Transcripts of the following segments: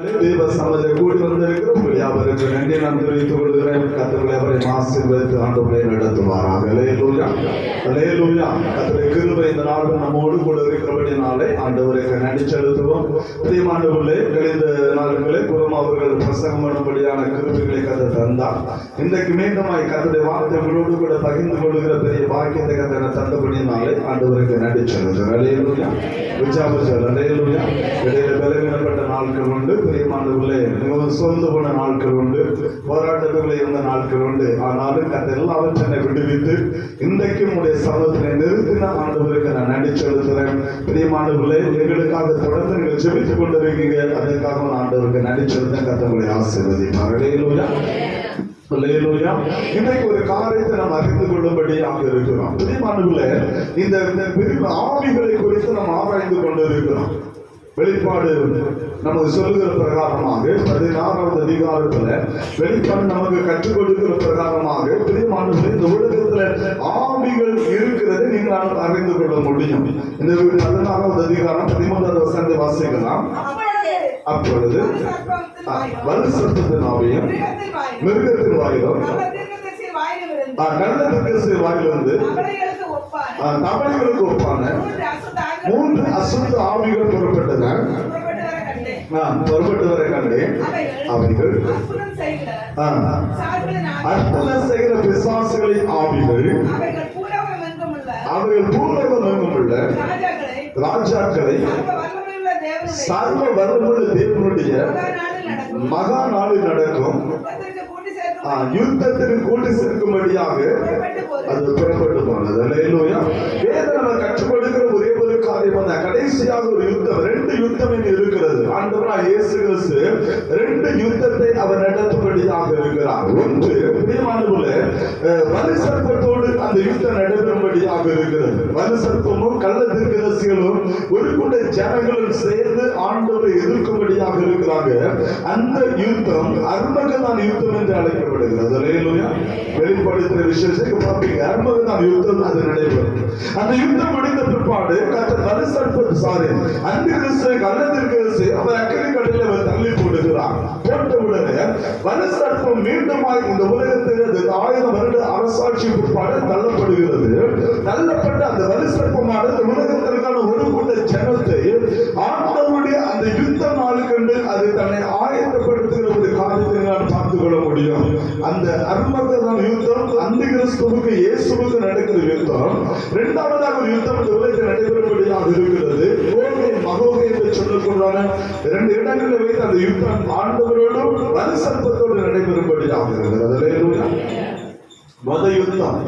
தேவ சமூகத்தை கூடி வந்திருக்கிற உங்கள் யாவருக்கு நன்றி நான் தெரிவித்துக் கொள்கிறேன். கர்த்தர் அவரை ஆசீர்வதித்து ஆண்டவரை நடத்துவாராக. அல்லேலூயா, அல்லேலூயா. கர்த்தருடைய கிருபை இந்த நாள் நம்மோடு கூட இருக்கிறபடினாலே ஆண்டவருக்கு நன்றி செலுத்துவோம். பிரியமானவர்களே, கழிந்த நாட்களே குரும் அவர்கள் பிரசங்கம் பண்ணும்படியான கிருபைகளை கர்த்தர் தந்தார். இன்றைக்கு மீண்டுமாய் கர்த்தருடைய வார்த்தை உங்களோடு கூட பகிர்ந்து கொள்கிற பெரிய பாக்கியத்தை கர்த்தர் தந்தபடினாலே ஆண்டவருக்கு நன்றி செலுத்துகிறேன். அல்லேலூயா, உற்சாகம். அல்லேலூயா. இடையில பலவீனப்பட்ட நாட்கள் உண்டு, பிரியமானவர்களே, மிகவும் சோர்ந்து போன நாட்கள் உண்டு, போராட்டத்துக்குள்ளே இருந்த நாட்கள் உண்டு. ஆனாலும் கர்த்தர் எல்லாவற்றை விடுவித்து இன்றைக்கும் உடைய சமூகத்தினை நிறுத்தின ஆண்டவருக்கு நான் நன்றி செலுத்துகிறேன். பிரியமானவர்களே, எங்களுக்காக தொடர்ந்து நீங்கள் ஜெபித்துக் கொண்டிருக்கீங்க, அதற்காக ஆண்டவருக்கு நன்றி செலுத்த கர்த்தரை ஆசீர்வதிப்பார். அல்லேலூயா, அல்லேலூயா. இன்றைக்கு ஒரு காரியத்தை நாம் அறிந்து கொள்ளும்படியாக இருக்கிறோம். பிரியமானவர்களே, இந்த ஆவிகளை குறித்து நாம் ஆராய்ந்து கொண்டிருக்கிறோம். வெளிப்பாடு நமக்கு சொல்லுகிற பிரகாரமாக 16வது அதிகாரத்துல வெளிப்பாடு நமக்கு கற்றுக் கொடுக்கிற பிரகாரமாக பிரியமானவர்களே, இந்த உலகத்துல ஆவிகள் இருக்கிறதை நீங்கள் அறிந்து கொள்ள முடியும். இந்த 16வது அதிகாரம் 13வது வசனத்தை வாசிக்கலாம். அப்பொழுது வலு சர்ப்பத்தின் ஆவியும் மிருகத்தின் வாயிலும் நல்ல தீர்க்கதரிசி வாயிலிருந்து தவளைகளுக்கு ஒப்பான 3 அசுத்த ஆவிகள் புறப்பட்டு வர கண்டேன். அவைகள் அற்புதம் செய்கிற பிசாசுகளின் ஆவிகள், அவைகள் பூலோகம் எங்குமுள்ள ராஜாக்களை சர்வ வல்லமையுள்ள தேவனுடைய மகா நாளில் நடக்கும் யுத்தத்திற்கு கூட்டி சேர்க்கும்படியாக அது புறப்பட்டு போனது. அல்லேலூயா. வேதம் கற்றுக் கொடுக்கிற ஒரே ஒரு காரியம் தான், கடைசியாக ஒரு யுத்தம், 2 யுத்தம் இருக்கிறது. ஆண்டவராகிய இயேசு கிறிஸ்து 2 யுத்தத்தை அவர் நடத்தும்படியாக இருக்கிறார். ஒன்று, பிரியமானவர்களே, வலு சர்ப்பத்தோடு அந்த யுத்தம் நடைபெறும்படியாக இருக்கிறது. வலு சர்ப்பமும் கள்ள தீர்க்கதரிசிகளும் ஒரு கூட்ட ஜனங்களும் சேர்ந்து ஆண்டவரை எதிர்க்கும்படியாக இருக்கிறாங்க. அந்த யுத்தம் அர்மகதான் யுத்தம் என்று அழைக்கப்படுகிறது. அல்லேலூயா. வெளிப்படுத்துகிற விஷயத்தை பார்ப்பீங்க. அர்மகதான் யுத்தம் அது நடைபெறும். அந்த யுத்தம் முடிந்த பிற்பாடு கர்த்தர் வலு சர்ப்பத்தை அந்தி கிறிஸ்து கள்ள தீர்க்கதரிசி அவர் அக்கினி கடலில் அவர் தள்ளி போடுகிறார். போட்ட உடனே வலு சர்ப்பம் மீண்டுமாய் இந்த உலகத்தில் 1000 வருட அரசாட்சி பிற்பாடு தள்ளப்படுகிறது. தள்ளப்பட்ட அந்த வலு சர்ப்பமானது உலகத்திற்கான ஒரு கூட்ட ஜனத்தை ஆண்டவருடைய அந்த யுத்த நாளுக்கென்று அது தன்னை ஆயத்தப்படுத்துகிற ஒரு காரியத்தை நான் பார்த்துக் கொள்ள முடியும். அந்த அர்மகதான் யுத்தம் அந்தி கிறிஸ்துவுக்கு இயேசுவுக்கு நடக்கிற யுத்தம். 2வதாக ஒரு யுத்தம் இந்த உலகத்தில் நடைபெறும்படியாக இருக்கிறது. மகோகை என்று சொல்லக்கூடாத 2 இடங்களில் வைத்து அந்த யுத்தம் ஆண்டவரோடும் வலு சர்ப்பத்தோடு நடைபெறும்படியாக இருக்கிறது. அல்லேலூயா. முதல் யுத்தம்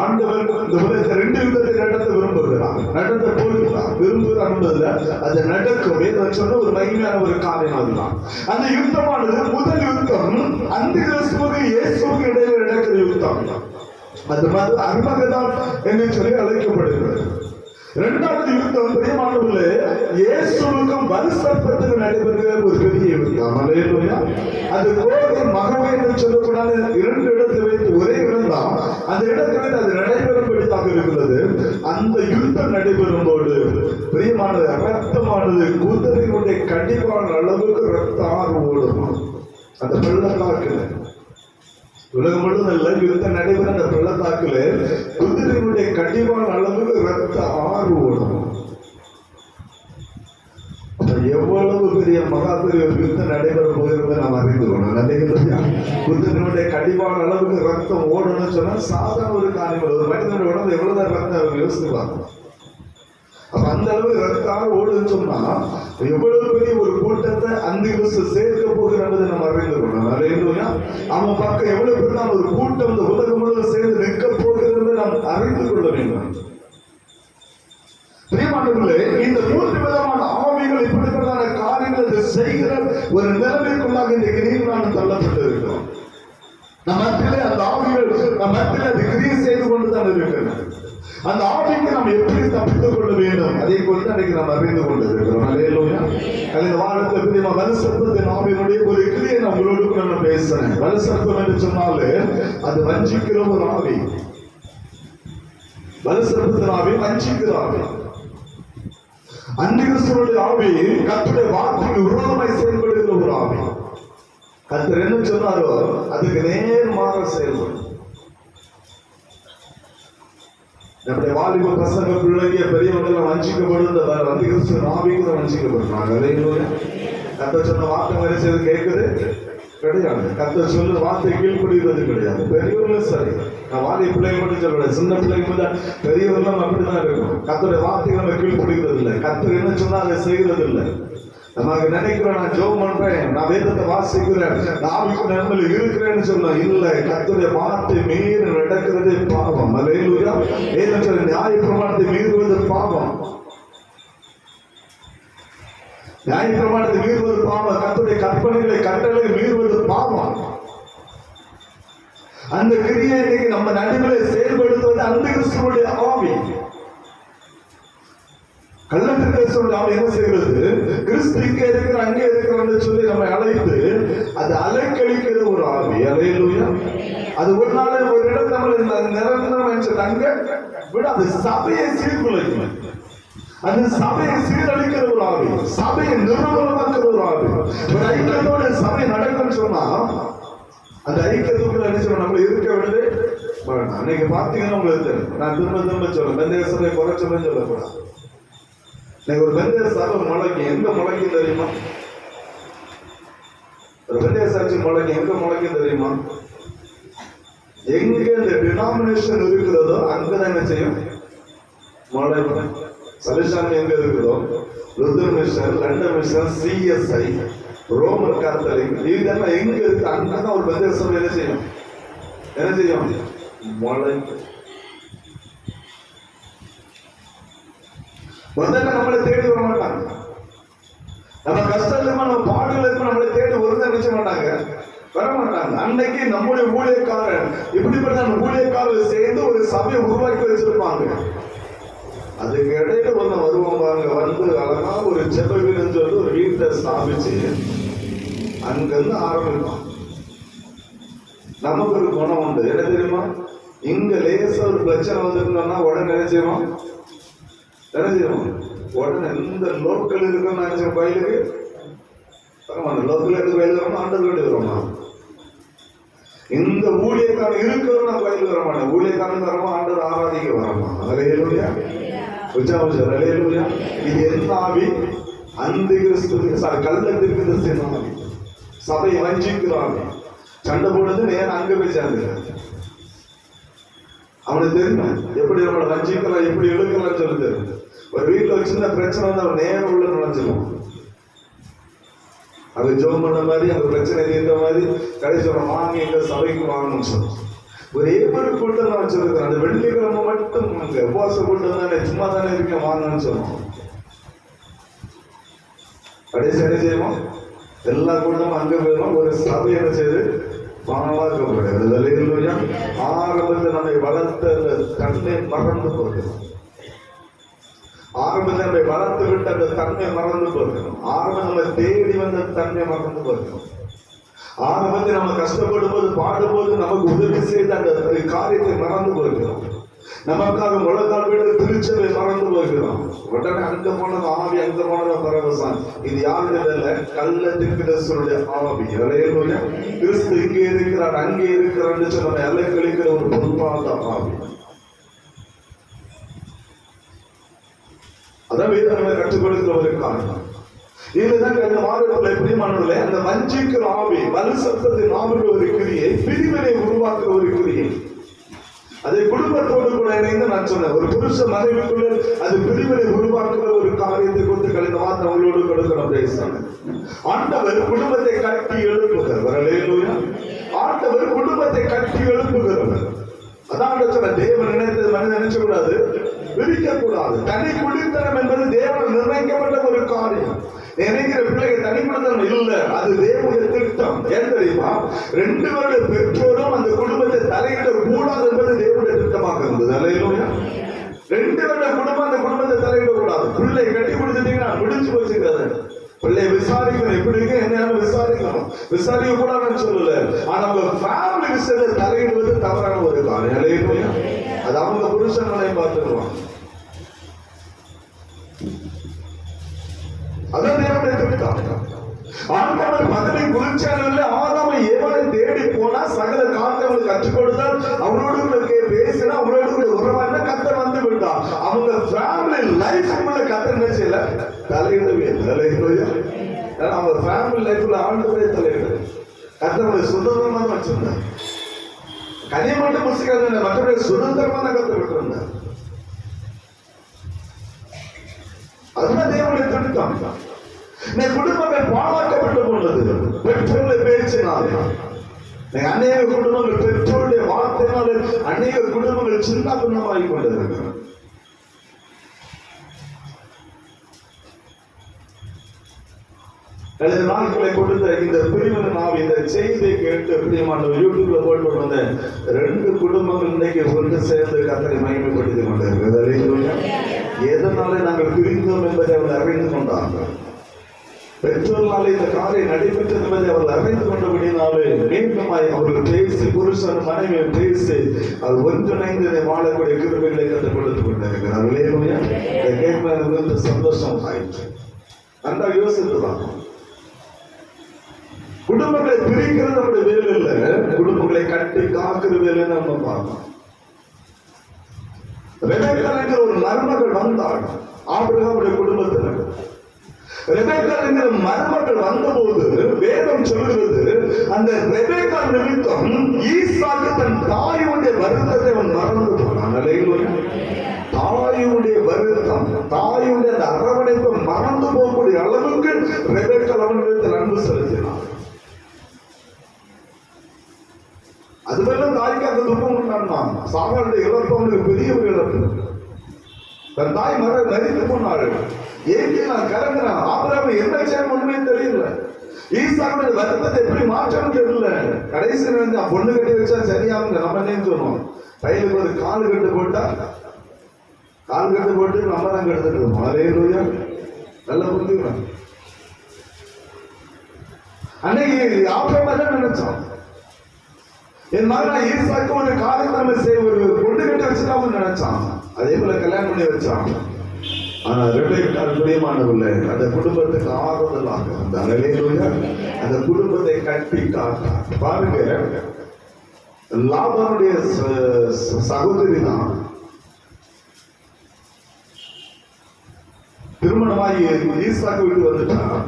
ஆண்டவர் இந்த உலகத்தில் 2 யுத்தத்தை நடத்த விரும்புகிறார், நடத்த போகிறார். விரும்புகிறார், அது நடக்கும். சொன்ன ஒரு மகிமையான ஒரு காரியம் அதுதான். அந்த யுத்தமானது முதல் யுத்தம் அந்தி கிறிஸ்துவுக்கு இயேசுவுக்கு இடையில நடக்கிற யுத்தம். அது அர்மகதான் என்று சொல்லி அழைக்கப்படுகிறது. 2வது யுத்தம் பிரியமானவர்களே, இயேசுவுக்கும் வலு சர்ப்பத்துக்கு நடைபெறுகிற ஒரு பெரிய யுத்தம். அல்லேலூயா. அது கோகை மகவே என்று சொல்லக்கூடாது. 2 இடத்தை வைத்து ஒரே இடம் தான். அந்த இடத்தை வைத்து அது நடைபெறும்படியாக இருக்கிறது. அந்த யுத்தம் நடைபெறும் போது பிரியமானது ரத்தமானது குதிரையினுடைய கடிவான அளவுக்கு ரத்த ஆறு ஓடும். அந்த பள்ளத்தாக்குல உலகம் முழுவதும் அல்ல, யுத்தம் நடைபெற அந்த பள்ளத்தாக்குல குதிரையினுடைய கடிவான அளவுக்கு ரத்த ஆறு ஓடும். எவ்வளவு பெரிய மகா பெரிய யுத்தம் நடைபெறும் போது நாம் அறிந்து கொள்ளணும். குதிரையினுடைய கடிவான அளவுக்கு ரத்தம் ஓடணும்னு சொன்னா சாதாரண ஒரு காரியம். ஒரு மனிதனுடைய உடம்பு எவ்வளவுதான் ரத்தம் அவங்க யோசித்து பார்க்கணும். அப்ப அந்த அளவுக்கு ரத்தம் ஓடுன்னு சொன்னா எவ்வளவு பெரிய ஒரு கூட்டத்தை அந்தி கிறிஸ்து சேர்க்க போகிறது நம்ம அறிந்து கொள்ளணும். அல்லேலூயா. அவன் பக்கம் எவ்வளவு பெரிய ஒரு கூட்டம் இந்த உலகம் முழுவதும் சேர்ந்து நிற்க போகிறது நாம் அறிந்து கொள்ள வேண்டும். பிரியமானவர்களே, இந்த 3 விதமான ஆவிகள் இப்படிப்பட்டதான காரியங்களை செய்கிற ஒரு நிலைமைக்குள்ளாக இன்றைக்கு நீங்கள் நான் தள்ளப்பட்டு இருக்கிறோம். நம்ம மத்தியிலே அந்த ஆவிகள் நம்ம மத்தியிலே அது கிரியை செய்து கொண்டுதான் இருக்கிறது. அந்த ஆவிக்கு நாம் எப்படி தப்பித்துக் கொள்ள வேண்டும் அதை குறித்து அன்றைக்கு நாம் அறிந்து கொண்டிருக்கிறோம். அல்லேலூயா. இந்த வாரத்தில் பிரியமா வலு சர்ப்பத்தின் ஆவியினுடைய ஒரு கிரியை நான் உங்களோடு நான் பேசுறேன். வலு சர்ப்பம் என்று சொன்னாலே அது வஞ்சிக்கிற ஒரு ஆவி. வலு சர்ப்பத்தின் ஆவி வஞ்சிக்கிற ஆவி. அந்தி கிறிஸ்துவுடைய ஆவி கர்த்தருடைய வார்த்தைக்கு விரோதமாய் செயல்படுகிற ஒரு கர்த்தர் என்ன சொன்னாரோ அதுக்கு நேர்மாற செயல்படும். நம்முடைய வாலிப பசங்க பிள்ளைங்க பெரியவங்க வஞ்சிக்கப்படும். இந்த அந்திகிறிஸ்து ஆவிக்கு வஞ்சிக்கப்படுறாங்க. கர்த்தர் சொன்ன வார்த்தை வேலை செய்து கேட்குது கிடையாது. கர்த்தர் சொல்ல வார்த்தை கீழ்படுகிறது கிடையாது. பெரியவர்களும் சரி, நான் வாலிப பிள்ளைங்க மட்டும் சொல்றேன், சின்ன பிள்ளைங்க மட்டும் பெரியவர்களும் அப்படிதான் இருக்கும். கர்த்தருடைய வார்த்தைகள் நம்ம கீழ்படுகிறது இல்லை. கர்த்தர் என்ன சொன்னா அதை செய்கிறது இல்லை. நமக்கு நினைக்கிறோம் நான் ஜெபம் பண்றேன், நான் வேதத்தை வாசிக்கிறேன், ஆவிக்கு நன்மையில் இருக்கிறேன்னு சொன்னோம். இல்லை, கர்த்தருடைய வார்த்தை மீறி நடக்கிறதே பாவம். அல்லேலூயா. வேதம் சொல்ற நியாயப்பிரமாணத்தை மீறுவது பாவம். நியாயப்பிரமாணத்தை மீறுவது பாவம். கர்த்தருடைய கற்பனைகளை கட்டளைகளை மீறுவது பாவம். அந்த கிரியை இன்னைக்கு நம்ம நடுவில் செயல்படுத்துவது அந்திகிறிஸ்துவுடைய ஆவி. கள்ளத்திற்கு அவன் என்ன செய்கிறது? கிறிஸ்து இங்கே இருக்கிற அங்கே இருக்கிறான்னு சொல்லி நம்ம அழைத்து அது அலைக்கழிக்கிற ஒரு ஆவி. அல்லேலூயா. அது ஒரு நாள் ஒரு இடம் நம்ம நிரந்தரம் அங்க விட அது சபையை சீர்குலைக்கும். அது சபையை சீரழிக்கிற ஒரு ஆவி, சபையை நிர்மூலமாக்குற ஒரு ஆவி. ஒரு ஐக்கியத்தோட சபை நடக்கும்னு சொன்னா அந்த ஐக்கியத்துக்குள்ள என்ன சொல்ல நம்மள இருக்க விடவே வேண்டாம். அன்னைக்கு பாத்தீங்கன்னா உங்களுக்கு நான் திரும்ப சொல்றேன், பெந்தேக சபையை குறை சொல்லக்கூடாது. ஒரு பெந்தேக சபை முளைக்கு எங்க முளைக்கும் தெரியுமா? ஒரு பெந்தேக சர்ச்சு முளைக்கு எங்க முளைக்கும் தெரியுமா? எங்க இந்த டினாமினேஷன் இருக்கிறதோ அங்கதான் என்ன செய்யும் முளை. சலிஷான் எங்க இருக்குதோ, Luther mission, London mission, CSI, Roman Catholic, இதெல்லாம் எங்க இருக்கு அங்கதான் ஒரு பெந்தேக சபை என்ன செய்யும் முளை. முதல்ல நம்மளை தேடி வர மாட்டாங்க. நம்ம கஷ்டம் இல்லாம நம்ம பாடுகள் இருக்கும் நம்மளை தேடி ஒரு நினைச்ச மாட்டாங்க, வர மாட்டாங்க. அன்னைக்கு நம்முடைய ஊழியக்காரன் இப்படிப்பட்ட அந்த ஊழியக்காரர் சேர்ந்து ஒரு சபையை உருவாக்கி வச்சிருப்பாங்க. அதுக்கு இடையில ஒண்ணு வருவாங்க, வந்து அழகா ஒரு செப வீடுன்னு சொல்லி ஒரு வீட்டை ஸ்தாபிச்சு அங்கிருந்து ஆரம்பிப்பான். நமக்கு ஒரு குணம் உண்டு, என்ன தெரியுமா? இங்க லேசா ஒரு பிரச்சனை வந்துருந்தோம்னா உடனே நினைச்சிடும் உடனே இந்த லோக்கல் இருக்குன்னு நினைச்ச கோயிலுக்கு பரவாயில்ல, லோக்கல் எடுத்து கோயில் வரணும், ஆண்டர் வேண்டி வருமா? இந்த ஊழியக்காரன் இருக்கிறவங்க கோயிலுக்கு வர மாட்டேன், ஊழியக்காரன் வரமா ஆண்டர் ஆராதிக்க வரமா? அல்லேலூயா. உச்சாவச்சர் அல்லேலூயா. இது என்ன ஆவி? அந்திகிறிஸ்து கள்ளத்திற்கு ஆவி, சபையை வஞ்சிக்கிறாங்க. சண்டை போடுறது நேரம் அங்க போய் சேர்ந்துக்கிறாங்க. அவனுக்கு தெரியும் எப்படி நம்மளை வஞ்சிக்கலாம், எப்படி இழுக்கலாம் சொல்லி தெரியும். ஒரு வீட்டுல ஒரு சின்ன பிரச்சனை வந்து அவன் நேரம் உள்ள நுழைஞ்சிடும். அது ஜோம் பண்ண மாதிரி அந்த பிரச்சனை தீர்ந்த மாதிரி கடைசி வாங்கி எங்க சபைக்கு வாங்கணும்னு சொல்லுவோம். ஒரே ஒரு கூட்டம் நான் வச்சிருக்கிறேன், அந்த வெள்ளிக்கிழமை மட்டும் உபவாச கூட்டம் தானே, சும்மா தானே இருக்க வாங்கன்னு சொல்லுவோம். கடைசி என்ன செய்வோம்? எல்லா கூட்டமும் அங்க போயிடும். ஒரு சபை என்ன செய்யுது? பாழாக்கப்படுகிறது. ஆரம்பத்தில் நம்மை வளர்த்த அந்த தன்மை மறந்து போகிறோம். ஆரம்பத்தில் நம்மை வளர்த்து விட்டு அந்த தன்மை மறந்து போகிறோம். ஆரம்பம் நம்ம தேடி வந்த தன்மை மறந்து போகிறோம். ஆரம்பத்தில் நம்ம கஷ்டப்படும் போது பாடும்போது நமக்கு உதவி செய்த அந்த காரியத்தை மறந்து போகிறோம். நமக்காக முழங்கால் விட்டு திருச்சபை மறந்து போகிறோம். உடனே அங்க போனது ஆவி, அங்க போனது பரவசம். இது யாருடைய வேலை? கள்ளத்திற்கு ஆவி. அல்லேலூயா. கிறிஸ்து இங்கே இருக்கிறார் அங்கே இருக்கிறான்னு சொன்ன எல்லை கழிக்கிற ஒரு பொறுப்பான ஆவி. அதான் வேதனை கற்றுக் கொடுக்கிற ஒரு காரணம். இதுதான் இந்த மாதத்துல பிரியமானவர்களே, அந்த வஞ்சிக்கிற ஆவி, வலு சத்தத்தின் ஆவிகள் ஒரு கிரியை, பிரிவினை உருவாக்குற ஒரு கிரியை. அதை குடும்பத்தோடு கூட இணைந்து நான் சொன்னேன். ஒரு புருஷ மனைவிக்குள்ள அது பிரிவினை உருவாக்குற ஒரு காரியத்தை கொடுத்து கழிந்த வார்த்தை அவங்களோடு கொடுக்கணும் பேசுறாங்க. ஆண்டவர் குடும்பத்தை கட்டி எழுப்புகிறவர். அல்லேலூயா. ஆண்டவர் குடும்பத்தை கட்டி எழுப்புகிறவர். அதான் சொன்ன தேவன் நினைத்தது மனிதன் நினைச்ச கூடாது, விரிக்க கூடாது. தனி குடித்தனம் என்பது தேவன் நிர்ணயிக்கப்பட்ட ஒரு காரியம். நினைக்கிற பிள்ளைங்க தனி குடித்தனம் இல்ல, அது தேவனுடைய திட்டம். ஏன் தெரியுமா? 2 வருட பெற்றோரும் அந்த குடும்பத்தை தலையிட கூடாது என்பது தேவனுடைய திட்டமாக இருந்தது. அல்லேலூயா. 2 வருட குடும்பம் அந்த குடும்பத்தை தலையிட கூடாது. பிள்ளை கட்டி கொடுத்துட்டீங்கன்னா முடிஞ்சு போச்சுக்கிறது. பிள்ளைய விசாரிக்கணும், எப்படி இருக்கு என்ன விசாரிக்கணும், விசாரிக்க கூடாதுன்னு சொல்லல. ஆனா அவங்க ஃபேமிலி விஷயத்தை தலையிடுவது தவறான ஒரு காரியம். அல்லேலூயா. அது அவங்க புருஷனை பார்த்துருவாங்க. அதான் தேவனுடைய திட்டம். ஆண்டவர் பதவி குறிச்சானவர்களே ஆதாமை ஏவாளை தேடி போனா சகல காரியங்களை கற்றுக் கொடுத்தால் அவரோடு கூட பேசினா அவரோடு கூட உறவாடினா கர்த்தர் வந்து விட்டார். அவங்க ஃபேமிலி லைஃப்ல கர்த்தர் என்ன செய்யல, தலையிடவே இல்லை. அவங்க ஃபேமிலி லைஃப்ல ஆண்டவரே தலையிடல. கர்த்தருடைய சுதந்திரமா தான் வச்சிருந்தார். கனியை மட்டும் புசிக்காத மற்றவருடைய சுதந்திரமா தான் கர்த்தர் விட்டுருந்தார். அதுதான் தேவனுடைய திட்டம். குடும்பங்கள் பாழாக்கப்பட்டு போனது பெற்றோருடைய பேச்சினால். அநேக குடும்பங்கள் பெற்றோருடைய வார்த்தையினால் அநேக குடும்பங்கள் சின்ன பின்னமாகி கொண்டிருக்கிறது. நாட்களை கொடுத்த இந்த பிரிவினை நாம் இந்த செய்தியை கேட்டு பிரியமான யூடியூப்ல போட்டு வந்த 2 குடும்பங்கள் இன்னைக்கு ஒன்று சேர்ந்து கர்த்தரை மகிமைப்படுத்திக் கொண்டிருக்கிறது. எதனாலே நாங்கள் பிரிந்தோம் என்பதை அவர்கள் அறிந்து கொண்டார்கள். பெற்றோர்களாலே இந்த காரியம் நடைபெற்றது என்பதை அவர்கள் அறிந்து கொண்டபடினாலே மீண்டுமாய் அவர்கள் பேசி புருஷன் மனைவி பேசி அது ஒன்றிணைந்து வாழக்கூடிய கிருபைகளை கற்றுக் கொடுத்துக் கொண்டிருக்கிறார். சந்தோஷம் ஆயிற்று. அந்த யோசித்துதான் குடும்பங்களை பிரிக்கிறது நம்முடைய வேலை இல்லை, குடும்பங்களை கட்டி காக்கிற வேலை நம்ம பார்க்கணும். ரெபெக்காள் என்கிற ஒரு மருமகள் வந்தாள் ஆபிரகாமுடைய குடும்பத்தில். ரெபெக்காள் என்கிற மருமகள் வந்தபோது வேதம் சொல்கிறது, அந்த ரெபெக்காள் நிமித்தம் ஈசாக்கு தன் தாயுடைய வருத்தத்தை அவன் மறந்து போனான். தாயுடைய வருத்தம், தாயுடைய அந்த அரவணைப்பை மறந்து போகக்கூடிய அளவுக்கு ரெபெக்காள் அவனிடத்தில் அன்பு செலுத்தினான். அதுவெல்லாம் தாய்க்கு அந்த துன்பம் உண்டான். சாகாளுடைய இழப்பு அவனுக்கு பெரிய ஒரு இழப்பு. தன் தாய் மறித்து போனாள். ஏற்றி நான் கலங்குறேன். ஆபிரகாம் என்ன செய்யணும் ஒண்ணுமே தெரியல. ஈசாக்குடைய வருத்தத்தை எப்படி மாற்றணும் தெரியல. கடைசி பொண்ணு கட்டி வச்சா சரியாங்க நம்ம என்ன சொன்னோம், கையிலுக்கு ஒரு கால் கட்டு போட்டா கால் கட்டு போட்டு நம்ம தான் கெடுத்துட்டு மலையிலா நல்லா புரிஞ்சுக்கணும். அன்னைக்கு ஆபிரகாம் நினைச்சோம், என் மகன் ஈசாக்கு ஒரு காரியத்தை செய்ய ஒரு பொண்ணு கட்டி வச்சுதான் நினைச்சான். அதே போல கல்யாணம் பண்ணி வச்சான். ஆனா ரெபெக்காள் பிரியமானவர்களே, அந்த குடும்பத்துக்கு ஆறுதலாக அந்த அல்லேலூயா அந்த குடும்பத்தை கட்டி காத்தார். பாருங்க, லாபானுடைய சகோதரி தான் திருமணமாகி ஈசாக்கு விட்டு வந்துட்டான்.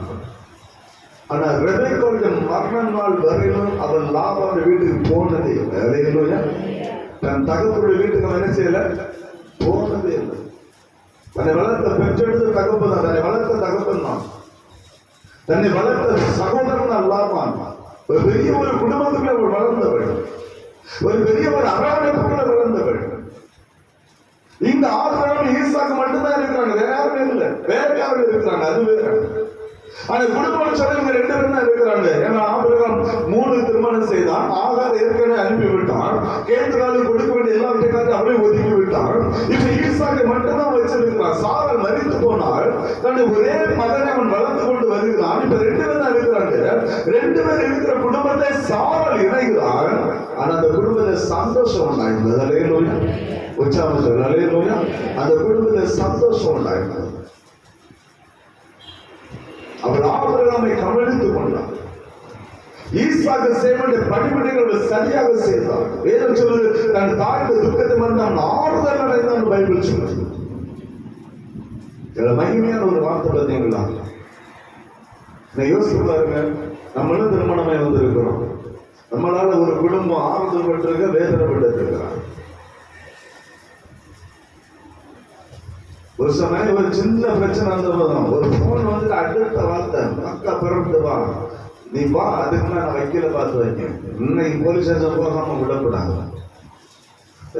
ஆனா ரெபெக்காளுடைய மரண நாள் வரையிலும் அவன் லாபானுடைய வீட்டுக்கு போனதே இல்லை. அல்லேலூயா. தன் தகப்பனுடைய வீட்டுக்கு அவன் என்ன செய்யல, போனதே இல்லை. தன்னை வளர்த்த பெற்றெடுத்த தகப்பன் தான், தன்னை வளர்த்த தகப்பன் தான், தன்னை வளர்த்த சகோதரன் தான் லாபான். ஒரு பெரிய ஒரு குடும்பத்துக்குள்ள அவர் வளர்ந்தவள், ஒரு பெரிய ஒரு அரவணைப்புக்குள்ள வளர்ந்தவள். இந்த ஆபிரகாம் ஈசாக்கு மட்டும்தான் இருக்கிறாங்க, வேற யாருமே இல்லை. வேற யாரும் இருக்கிறாங்க, அது வேற. ஆனா குடும்பம் சொல்லுங்க 2 பேரும் தான் இருக்கிறாங்க. ஏன்னா ஆபிரகாம் 3 திருமணம் செய்தான். ஆகார் ஏற்கனவே அனுப்பி விட்டான். கேட்கிறாலும் கொடுக்க வேண்டிய எல்லா விஷயத்தையும் அப்படியே ஒதுக்கி விட்டான். இப்ப ஈசாக்கை மட்டும்தான் வச்சிருக்கிறான். சாராள் மரித்து போனால் தன்னுடைய ஒரே மகனை அவன் வளர்த்து கொண்டு வருகிறான். இப்ப 2 பேர் தான் இருக்கிறாங்க. 2 பேர் இருக்கிற குடும்பத்தை சாராள் இணைகிறான். ஆனா அந்த குடும்பத்தை சந்தோஷம் உண்டாயிருந்தது. அல்லேலூயா. உற்சாகம் சொல்ல அல்லேலூயா. அந்த குடும்பத்தை சந்தோஷம் உண்டாயிருந்தது. அவள் ஆபிரகாமை கவனித்துக் கொண்டார். ஈசாக்கு செய்ய வேண்டிய படிப்படிகளை சரியாக செய்தார். வேதம் சொல்லுது, தன் தாய்க்கு துக்கத்தை வந்து அவன் ஆறுதல் அடைந்தான். பைபிள் சொல்லுது. இதுல மகிமையான ஒரு வார்த்தை பார்த்தீங்களா? யோசிச்சு பாருங்க, நம்மளும் திருமணமாய் வந்திருக்கிறோம். நம்மளால ஒரு குடும்பம் ஆறுதல் பெற்றிருக்க, வேதனைப்பட்டு இருக்கிறார். ஒரு சமயம் ஒரு சின்ன பிரச்சனை வந்தபோதும் ஒரு போன் வந்துட்டு அடுத்த வார்த்தை, அக்கா பிறந்து வா, நீ வா, அதுக்கு நான் வைக்கல பார்த்து வைக்கேன். இன்னைக்கு போலீஸ் ஸ்டேஷன் போகாம விடக்கூடாது.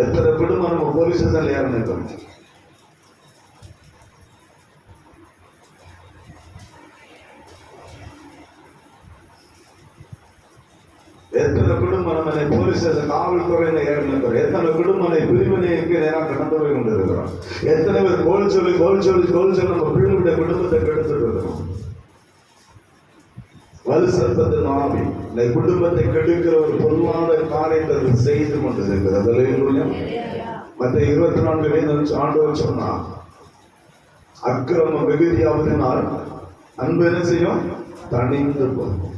எத்தனை குடும்பம் நம்ம போலீஸ் ஸ்டேஷன்ல ஏறினோம். எத்தனை குடும்பம் நம்ம போலீஸ் ஸ்டேஷன் காவல்துறையில ஏறினோம். எத்தனை குடும்பம் பிரிவினைக்கு நேராக கடந்து போய் கொண்டு இருக்கிறோம். எத்தனை பேர் கோல் சொல்லி நம்ம பிள்ளைகளுடைய குடும்பத்தை கெடுத்துட்டு இருக்கிறோம். வலுசற்பத்தின் ஆவி இந்த குடும்பத்தை கெடுக்கிற ஒரு பொதுவான காரியத்தை செய்து கொண்டிருக்கிறது. மற்ற 24 ஆண்டவர் சொன்னார், அக்கிரம மிகுதியாவதினால் அன்பு என்ன செய்யும், தணிந்து போகும்.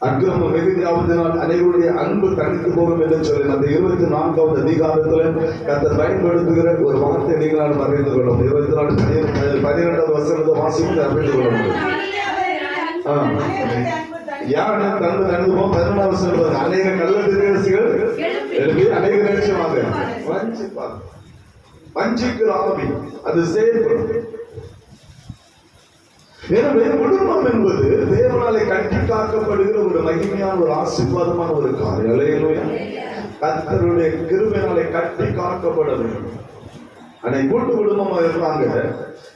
அக்கிரமம் மிகுதியாவதினால் அனைவருடைய அன்பு தணிந்து போகும் என்று சொல்லி அந்த 24வது அதிகாரத்துல கர்த்தர் பயன்படுத்துகிற ஒரு வார்த்தை நீங்கள் அறிந்து கொள்ள முடியும். 24:12 வசனத்தை வாசித்து அறிந்து கொள்ள முடியும். யார் தந்து தந்து போகும் 14 வசனம் அநேக கள்ள தீர்க்கதரிசிகள் எழுப்பி அநேக நிச்சயமாக வஞ்சிக்கிற ஆவி அது செயல்படும். எனவே குடும்பம் என்பது தேவனாலே கட்டி காக்கப்படுகிற ஒரு மகிமையான ஒரு ஆசீர்வாதமான ஒரு காரியம். அல்லேலூயா. கர்த்தருடைய கிருபையினாலே கட்டி காக்கப்பட வேண்டும். அன்னைக்கு கூட்டு குடும்பமா இருந்தாங்க.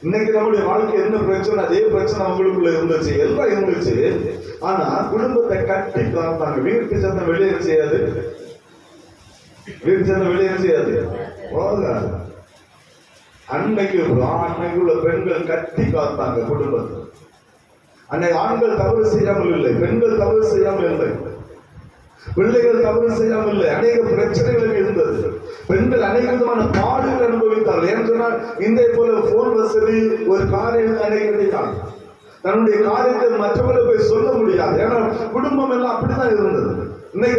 இன்னைக்கு நம்முடைய வாழ்க்கை என்ன பிரச்சனை, அதே பிரச்சனை அவங்களுக்குள்ள இருந்துச்சு, எல்லாம் இருந்துச்சு. ஆனா குடும்பத்தை கட்டி காத்தாங்க. வீட்டு சத்தம் வெளியே செய்யாது, வீட்டு சத்தம் வெளியே செய்யாது. அன்னைக்கு உள்ள பெண்கள் கட்டி காத்தாங்க குடும்பத்தை. அன்னைக்கு ஆண்கள் தவறு செய்யாமல் இல்லை, பெண்கள் தவறு செய்யாமல் இல்லை, பிள்ளைகள் தவறு செய்யாமல் இல்லை. அநேக பிரச்சனைகள் இருந்தது. பெண்கள் அநேக விதமான பாடுகள் அனுபவித்தார்கள். ஏன்னு சொன்னால் இன்றைய போல போன் வசதி ஒரு காரியம் அநேக கிடையாது. தன்னுடைய காரியத்தை மற்றவர்கள் போய் சொல்ல முடியாது. ஏன்னா குடும்பம் எல்லாம் அப்படித்தான் இருந்தது. இன்னைக்கு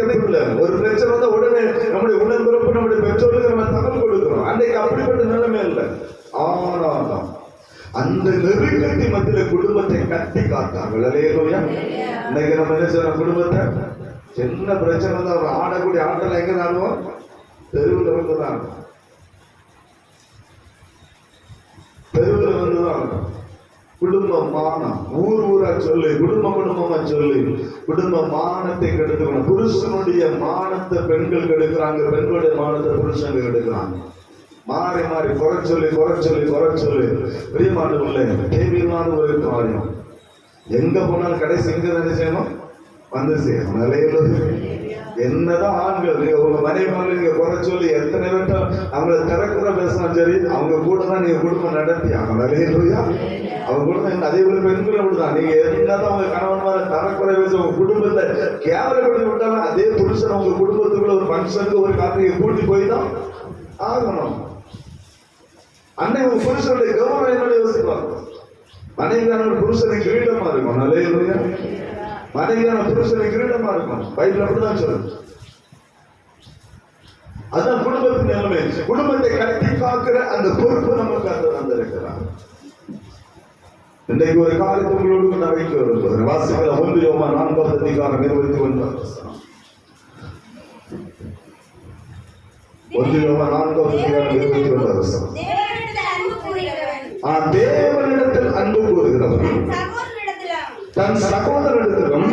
ஒரு பிரச்சனை வந்தா உடனே நம்முடைய உடன்பிறப்பு நம்முடைய பெற்றோருக்கு நம்ம தகவல் கொடுக்கிறோம். அன்னைக்கு அப்படிப்பட்ட நிலைமை இல்லை. ஆனால் அந்த நெருக்கடி மத்தியில குடும்பத்தை கட்டி காத்தார்கள். அல்லேலூயா. இன்னைக்கு நம்ம என்ன செய்யறோம், குடும்பத்தை என்ன பிரச்சனை வந்தா அவர் ஆடக்கூடிய ஆட்டல எங்க ஆடுவோம், தெருவில் வந்துதான், தெருவில் வந்துதான். குடும்ப மானம் ஊர் ஊரா சொல்லி, குடும்பமா சொல்லி குடும்ப மானத்தை கெடுக்கணும். புருஷனுடைய மானத்தை பெண்கள் கெடுக்கிறாங்க, பெண்களுடைய மானத்தை புருஷனுக்கு கெடுக்கிறாங்க. மாறி மாறி குறை சொல்லி பிரியமானவர்களே, தேவையில்லாத ஒரு காரியம். எங்க போனாலும் கடைசி எங்க தானே செய்யணும், வந்து செய்யணும். நிலையில என்னதான் ஆண்கள் நீங்க உங்க மனைவி நீங்க குறை சொல்லி எத்தனை பேர்ட்ட அவங்களை திறக்குற பேசினாலும் சரி, அவங்க கூட தான் நீங்க குடும்பம் நடத்தி ஆகணும். நிலையிலா அவங்க கூட தான். அதே போல பெண்கள் அப்படிதான். நீங்க என்னதான் அவங்க கணவன் மாதிரி தரக்குறை பேச உங்க குடும்பத்தை கேவலப்படுத்தி விட்டாலும் அதே புருஷன் உங்க குடும்பத்துக்குள்ள ஒரு ஃபங்க்ஷனுக்கு ஒரு காரணம் கூட்டி போய் தான் ஆகணும். அன்னை உங்க புருஷனுடைய கௌரவம் என்னோட யோசிப்பாங்க. மனைவியான புருஷனுக்கு கிரீடமா இருக்கும். நிலையிலா மனைவியான புருஷனுக்கு கிரீடமா இருக்கும். பைபிள் அப்படிதான் சொல்லுது. அதான் குடும்பத்தின் நிலைமை. குடும்பத்தை கட்டி காக்கிற அந்த பொறுப்பு நமக்கு அந்த வந்திருக்கிறார். இன்றைக்கு ஒரு காலத்து உங்களோடு நான் வைக்க வருகிறேன். வாசிக்கிற 1 யோவான் 4வது அதிகாரம் 21 வசனம். 1 யோவான் 4வது அதிகாரம் 21 வசனம். தேவனிடத்தில் அன்பு கூறுகிறவன் தன் சகோதரனிடத்திலும்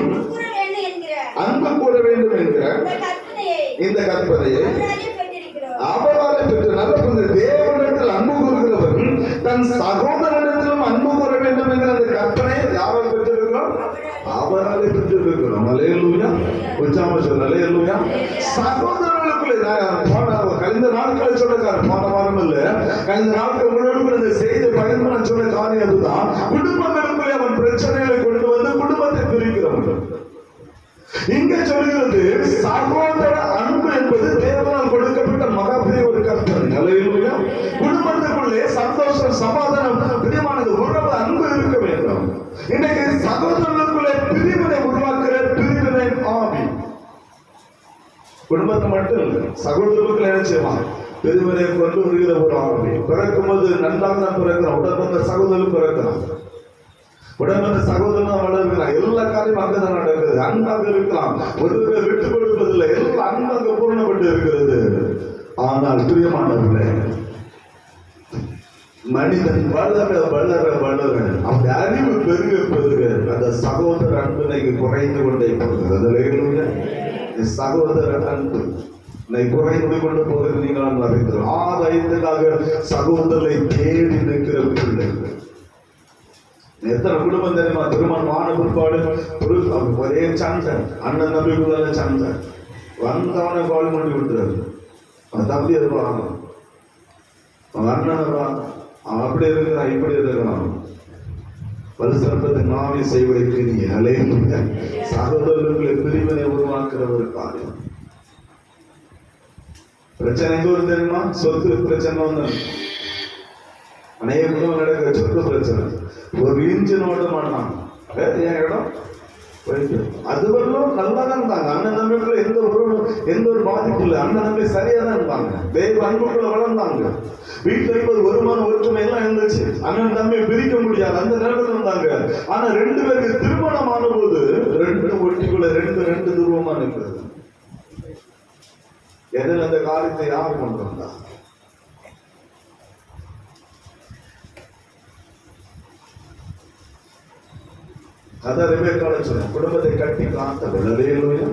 அன்பு கூற வேண்டும் என்கிற இந்த கற்பனையை அவரால் பெற்று நல்ல தேவனிடத்தில் அன்பு கூறுகிறவன் தன் சகோதரனிடத்திலும் அன்பு கூற வேண்டும் என்கிற அந்த கற்பனை யாரால் பெற்றிருக்கிறோம், அவராலே பெற்றிருக்கிறோம். அல்லேலூயா. உச்சாம சொல்ல அல்லேலூயா. சகோதரர்களுக்குள்ளே கழிந்த நாட்களை சொன்ன போன வாரம் இல்ல, கழிந்த நாட்கள் உங்களோடு இந்த செய்தி பகிர்ந்து நான் சொன்ன காரியம் அதுதான். குடும்பங்களுக்குள்ளே அவன் பிரச்சனைகளை கொண்டு வந்து குடும்பத்தை பிரிக்கிறவன். இங்க சொல்கிறது சகோதர அன்பு என்பது தேவனால் கொடுக்கப்பட்ட மகாபெரிய ஒரு கற்பனை. அல்லேலூயா. குடும்பத்துக்குள்ளே சந்தோஷம், சமாதானம், பிரியமானது, உறவு, அன்பு இருக்க வேண்டும். இன்னைக்கு சகோதரர்களுக்குள்ளே பிரிவினை உருவாக்குற பிரிவினை ஆவி. குடும்பத்தை மட்டும் இல்லை, சகோதரர்களுக்கு என்ன செய்வான், பிரிவினை கொண்டு வருகிற ஒரு ஆவி. பிறக்கும் போது நன்றாக தான் பிறக்கிறான். உடம்பந்த சகோதரன் பிறக்கிறான், உடம்பந்த சகோதரன் வளர்க்கிறான். எல்லா காரியமும் அங்கதான் நடக்குது. அன்பாக இருக்கலாம், ஒருவர் விட்டு கொடுப்பதில்லை, எல்லாம் அன்பாக பூர்ணப்பட்டு இருக்கிறது. ஆனால் பிரியமானவர்களே, மனிதன் வளர வளர வளர அந்த அறிவு பெருக பெருக அந்த சகோதர அன்பு குறைந்து கொண்டே போகிறது. சகோதர அன்பு குறைந்து கொண்டு போகிறது. நீங்கள் அறிந்தோம் 6 சகோதரரை தேடி நிற்கிற பிள்ளைகள் எத்தனை குடும்பம் தெரியுமா? திருமணம் ஆன பிற்பாடு ஒரே சண்டை, அண்ணன் தம்பிக்குள்ள சண்டை, வந்தவனை கால் பண்ணி விட்டுறாரு. அவன் தம்பி இருப்பான், அவன் அண்ணன் இருப்பான், அவன் அப்படி இருக்கிறான் இப்படி இருக்கிறான். பரிசரப்பத்தை நாமே செய்வதற்கு நீ அலைய சகோதரர்களை பிரிவினை உருவாக்குற ஒரு காரியம். பிரச்சனை எங்க வரும் தெரியுமா? சொத்து பிரச்சனை வந்து அநேக குடும்பம் நடக்கிற சொத்து பிரச்சனை. ஒரு இன்ஜின் ஓட்ட மாட்டான், வேற என் இடம் போயிட்டு அதுவரையும் நல்லா தான் இருந்தாங்க. அண்ணன் தம்பிக்குள்ள எந்த ஒரு பாதிப்பு இல்லை. அண்ணன் தம்பி சரியா தான் இருந்தாங்க. தெய்வ அன்புக்குள்ள வளர்ந்தாங்க. வீட்டுல இருப்பது வருமான ஒற்றுமை எல்லாம் இருந்துச்சு. அண்ணன் தம்பி பிரிக்க முடியாது அந்த நேரத்தில் இருந்தாங்க. ஆனா 2 பேருக்கு திருமணம் ஆன போது 2 ஒட்டிக்குள்ள 2 துருவமா இருக்கிறது. எதில் அந்த காரியத்தை யார் கொண்டு வந்தா? அதான் ரெபெக்காள சொன்ன குடும்பத்தை கட்டி காத்தவள். அல்லேலூயா.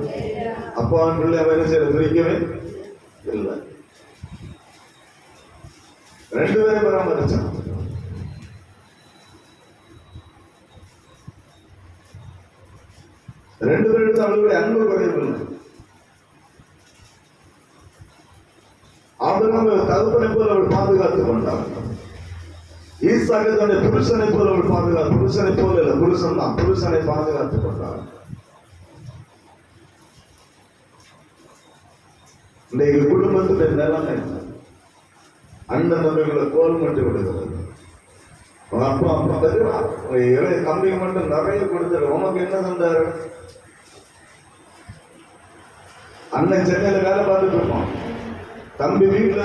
அப்பாவின் பிள்ளை அவன் என்ன செய்ய பிரிக்கவே இல்லை. 2 பேரும் பராமரிச்சான். 2 பேருக்கு அவளுடைய அன்பு குறையவில்லை. ஆபிரகாம் தகப்பனை போல அவள் பாதுகாத்துக் கொண்டாள். ஈசாக்கு தன்னுடைய புருஷனை போல அவள் பாதுகாத்து, புருஷனை போல இல்ல, புருஷன் தான், புருஷனை பாதுகாத்துக் கொண்டார். இன்றைக்கு குடும்பத்துடைய நிலைமை அண்ணன் தம்பிகளை கோல் மட்டும் விடுகிறது. அப்பா இளைய தம்பிக்கு மட்டும் நிறைய கொடுத்தாரு. உனக்கு என்ன தந்தாரு? அண்ணன் சென்னையில வேலை பார்த்துட்டு இருப்பான். தம்பி வீட்டுல